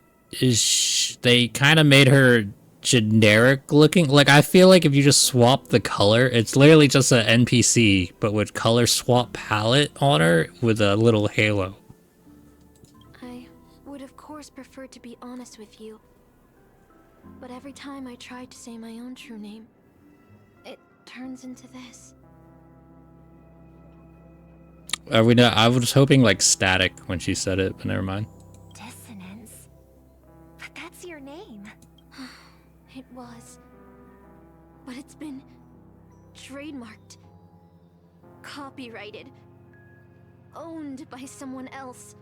they kind of made her generic looking. Like, I feel like if you just swap the color, it's literally just an NPC, but with color swap palette on her with a little halo. I would of course prefer to be honest with you. But every time I try to say my own true name, it turns into this. Are we not? I was hoping like static when she said it, but never mind. Dissonance. But that's your name. It was. But it's been trademarked, copyrighted, owned by someone else.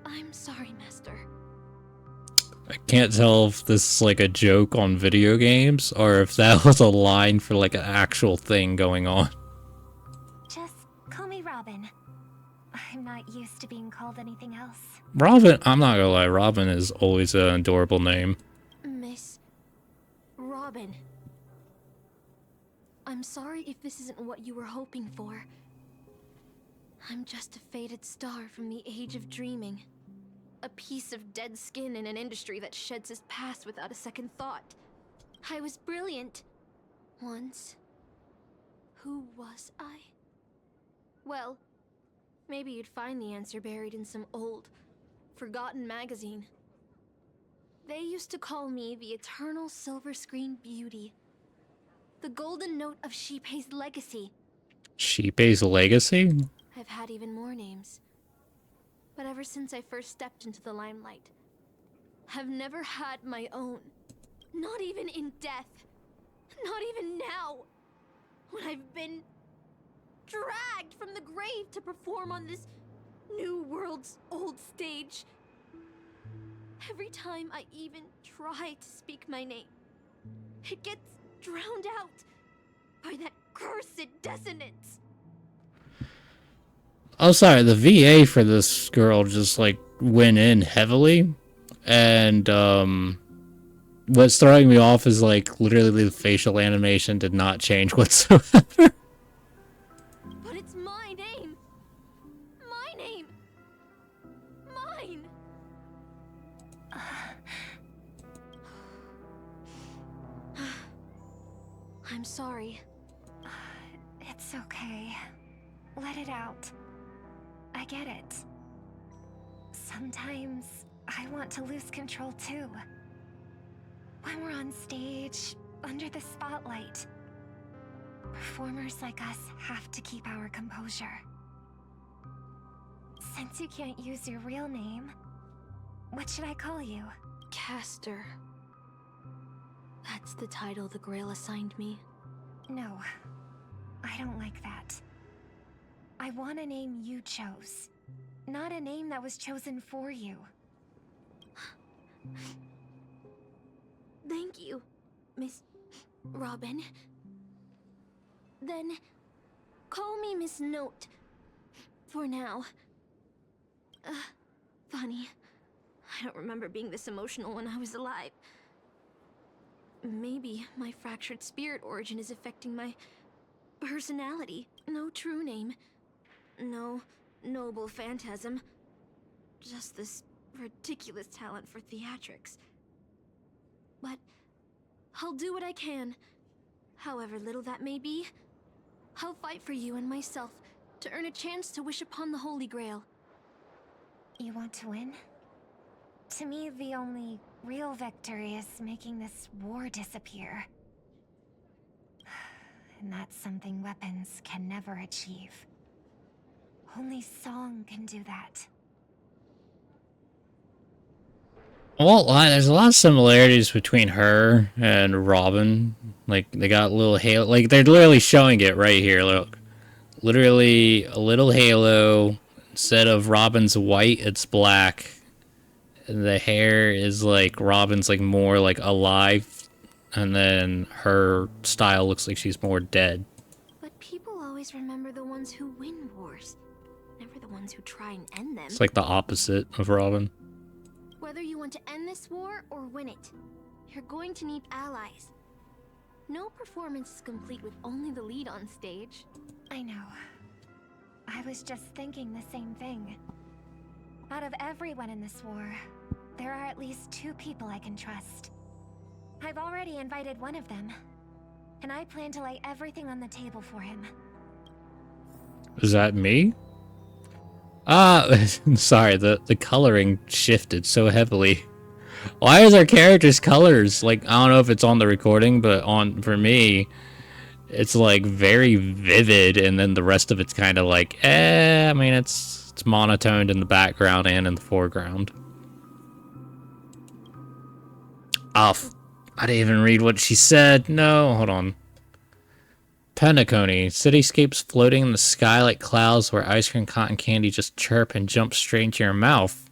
I'm sorry, Master. I can't tell if this is like a joke on video games or if that was a line for like an actual thing going on. Just call me Robin. I'm not used to being called anything else. Robin, I'm not gonna lie, Robin is always an adorable name. Miss Robin. I'm sorry if this isn't what you were hoping for. I'm just a faded star from the age of dreaming. A piece of dead skin in an industry that sheds its past without a second thought. I was brilliant. Once. Who was I? Well, maybe you'd find the answer buried in some old, forgotten magazine. They used to call me the Eternal Silver Screen Beauty. The golden note of Shipei's legacy. Shipei's legacy? I've had even more names. But ever since I first stepped into the limelight, I've never had my own. Not even in death. Not even now. When I've been dragged from the grave to perform on this new world's old stage. Every time I even try to speak my name, it gets drowned out by that cursed dissonance. Oh, sorry, the VA for this girl just, like, went in heavily, and, what's throwing me off is, like, literally the facial animation did not change whatsoever. But it's my name! My name! Mine! I'm sorry. It's okay. Let it out. I get it. Sometimes I want to lose control too. When we're on stage, under the spotlight, performers like us have to keep our composure. Since you can't use your real name, what should I call you? Caster. That's the title the Grail assigned me. No, I don't like that. I want a name you chose, not a name that was chosen for you. Thank you, Miss Robin. Then, Call me Miss Note. For now. Funny. I don't remember being this emotional when I was alive. Maybe my fractured spirit origin is affecting my personality. No true name. No noble phantasm. Just this ridiculous talent for theatrics. But I'll do what I can. However little that may be, I'll fight for you and myself to earn a chance to wish upon the Holy Grail. You want to win? To me, the only real victory is making this war disappear. And that's something weapons can never achieve. Only song can do that. I won't lie, there's a lot of similarities between her and Robin. Like, they got little halo. Like, they're literally showing it right here, look. Literally, a little halo. Instead of Robin's white, it's black. And the hair is like, Robin's like more like alive. And then her style looks like she's more dead. But people always remember the ones who win wars, never the ones who try and end them. It's like the opposite of Robin. Whether you want to end this war or win it, you're going to need allies. No performance is complete with only the lead on stage. I know. I was just thinking the same thing. Out of everyone in this war, there are at least 2 people I can trust. I've already invited one of them, and I plan to lay everything on the table for him. Is that me? Sorry, the coloring shifted so heavily. Why is our character's colors, like, I don't know if it's on the recording, but for me, it's like very vivid, and then the rest of it's kind of like, I mean, it's monotoned in the background and in the foreground. Oh, I didn't even read what she said. No, hold on. Penacony. Cityscapes floating in the sky like clouds where ice cream cotton candy just chirp and jump straight into your mouth.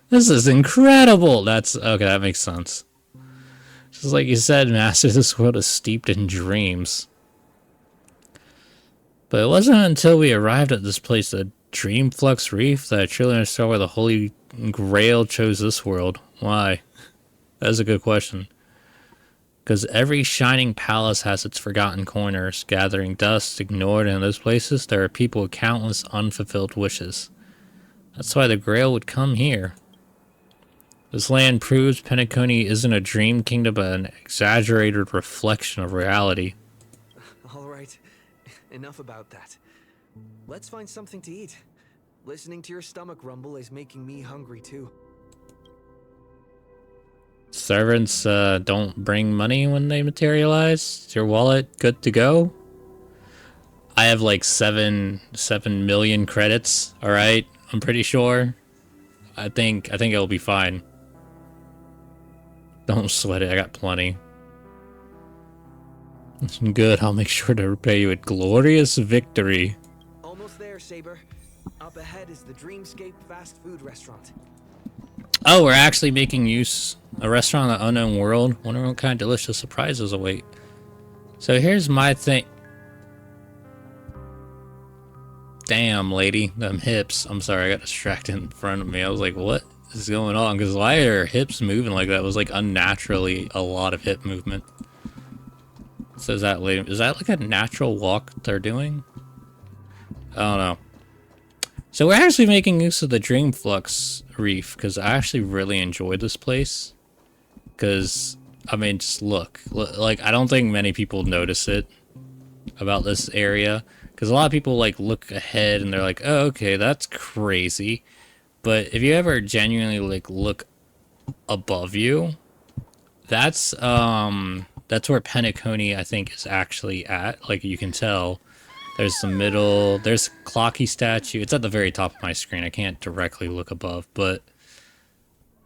This is incredible! That's... okay, that makes sense. Just like you said, Master, this world is steeped in dreams. But it wasn't until we arrived at this place, the Dreamflux Reef, that I truly understood why the Holy Grail chose this world. Why? That is a good question. Because every shining palace has its forgotten corners, gathering dust, ignored, and in those places there are people with countless unfulfilled wishes. That's why the Grail would come here. This land proves Penacony isn't a dream kingdom, but an exaggerated reflection of reality. Alright, enough about that. Let's find something to eat. Listening to your stomach rumble is making me hungry too. Servants don't bring money when they materialize. Is your wallet good to go? I have like 7 million credits. All right, I'm pretty sure. I think it'll be fine. Don't sweat it. I got plenty. Good. I'll make sure to repay you a glorious victory. Almost there, Saber. Up ahead is the Dreamscape fast food restaurant. Oh, we're actually making use a restaurant in the unknown world. Wonder what kind of delicious surprises await. So here's my thing. Damn, lady, them hips. I'm sorry, I got distracted in front of me. I was like, what is going on? Because why are her hips moving like that? It was like unnaturally a lot of hip movement. So is that like a natural walk they're doing? I don't know. So we're actually making use of the Dreamflux Reef, because I actually really enjoyed this place. Because, I mean, just look. Like, I don't think many people notice it about this area. Because a lot of people, like, look ahead and they're like, oh, okay, that's crazy. But if you ever genuinely, like, look above you, that's where Penacony, I think, is actually at. Like, you can tell. There's the middle, there's Clocky statue. It's at the very top of my screen. I can't directly look above, but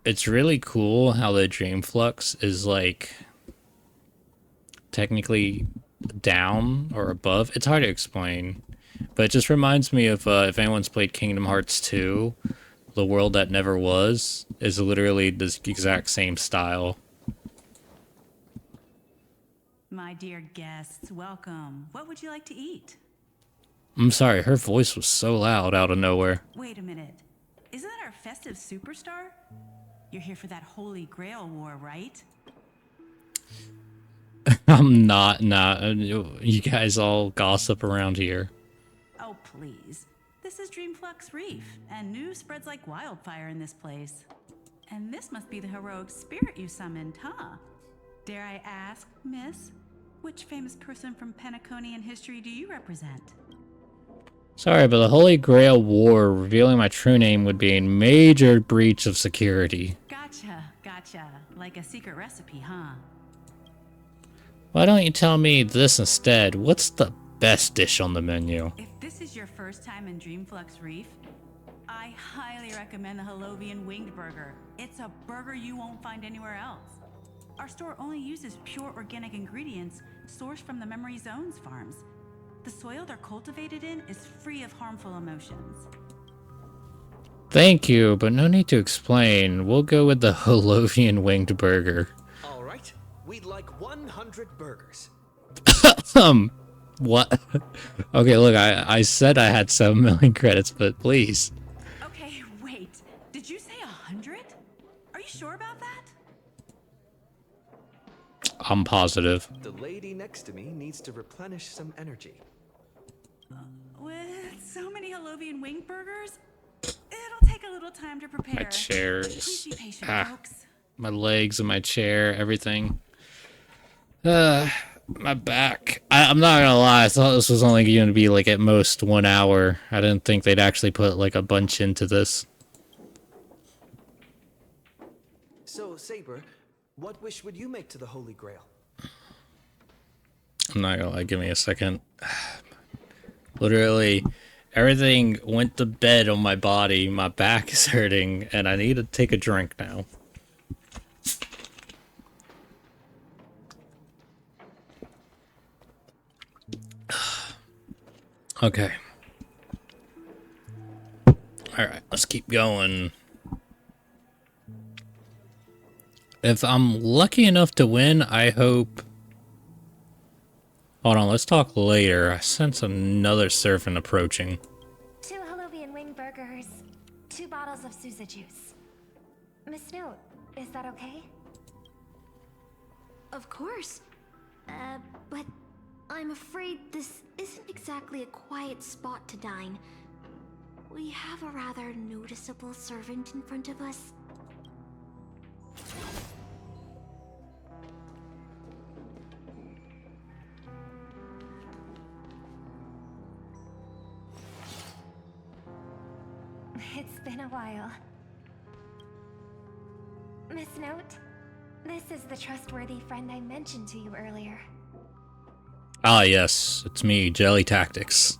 it's really cool how the Dreamflux is like technically down or above. It's hard to explain, but it just reminds me of if anyone's played Kingdom Hearts 2, the world that never was is literally this exact same style. My dear guests, welcome. What would you like to eat? I'm sorry, her voice was so loud out of nowhere. Wait a minute. Isn't that our festive superstar? You're here for that Holy Grail War, right? I'm not. You guys all gossip around here. Oh, please. This is Dreamflux Reef, and news spreads like wildfire in this place. And this must be the heroic spirit you summoned, huh? Dare I ask, miss, which famous person from Penaconian history do you represent? Sorry, but the Holy Grail War revealing my true name would be a major breach of security. Gotcha. Like a secret recipe, huh? Why don't you tell me this instead? What's the best dish on the menu? If this is your first time in Dreamflux Reef, I highly recommend the Holovian Winged Burger. It's a burger you won't find anywhere else. Our store only uses pure organic ingredients sourced from the Memory Zones farms. The soil they're cultivated in is free of harmful emotions. Thank you, but no need to explain. We'll go with the Holovian Winged Burger. All right, we'd like 100 burgers. What? Okay, look, I said I had 7 million credits, but please. Okay, wait. Did you say 100? Are you sure about that? I'm positive. The lady next to me needs to replenish some energy. With so many Holovian Winged Burgers, it'll take a little time to prepare. My chair Please is... be patient, folks. My legs and my chair, everything. My back. I'm not gonna lie, I thought this was only going to be like at most 1 hour. I didn't think they'd actually put like a bunch into this. So, Saber, what wish would you make to the Holy Grail? I'm not gonna lie, give me a second. Literally, everything went to bed on my body, my back is hurting, and I need to take a drink now. Okay. Alright, let's keep going. If I'm lucky enough to win, I hope... Hold on, let's talk later. I sense another servant approaching. 2 Holovian Wing Burgers, 2 bottles of Sousa juice. Miss Note, is that okay? Of course. But I'm afraid this isn't exactly a quiet spot to dine. We have a rather noticeable servant in front of us. It's been a while. Miss Note, this is the trustworthy friend I mentioned to you earlier. Ah, yes, it's me, Jelly Tactics.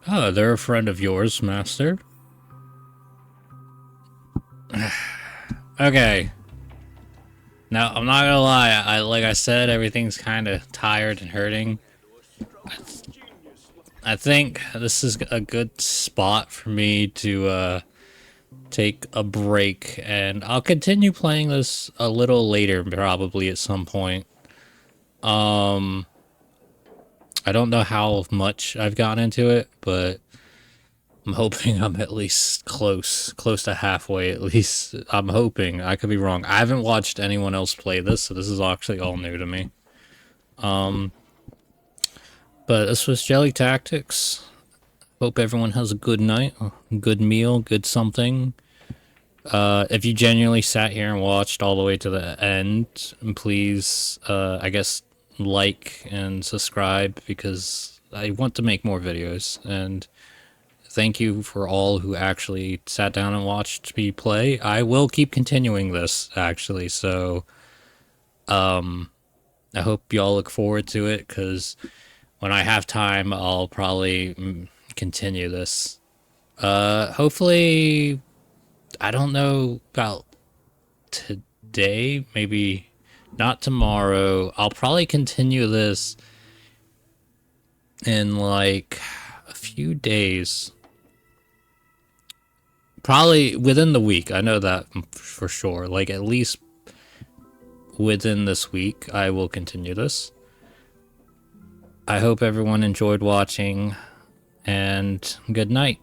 Oh, they're a friend of yours, Master. Okay. Now, I'm not gonna lie, like I said, everything's kind of tired and hurting. I think this is a good spot for me to take a break, and I'll continue playing this a little later, probably at some point. I don't know how much I've gotten into it, but I'm hoping I'm at least close to halfway, at least. I'm hoping. I could be wrong. I haven't watched anyone else play this, so this is actually all new to me. But this was Jelly Tactics. Hope everyone has a good night, a good meal, good something. If you genuinely sat here and watched all the way to the end, please, I guess, like and subscribe, because I want to make more videos. And thank you for all who actually sat down and watched me play. I will keep continuing this, actually, so I hope y'all look forward to it, because when I have time, I'll probably continue this. Hopefully, I don't know about today, maybe not tomorrow. I'll probably continue this in like a few days. Probably within the week. I know that for sure. Like at least within this week, I will continue this. I hope everyone enjoyed watching, and good night.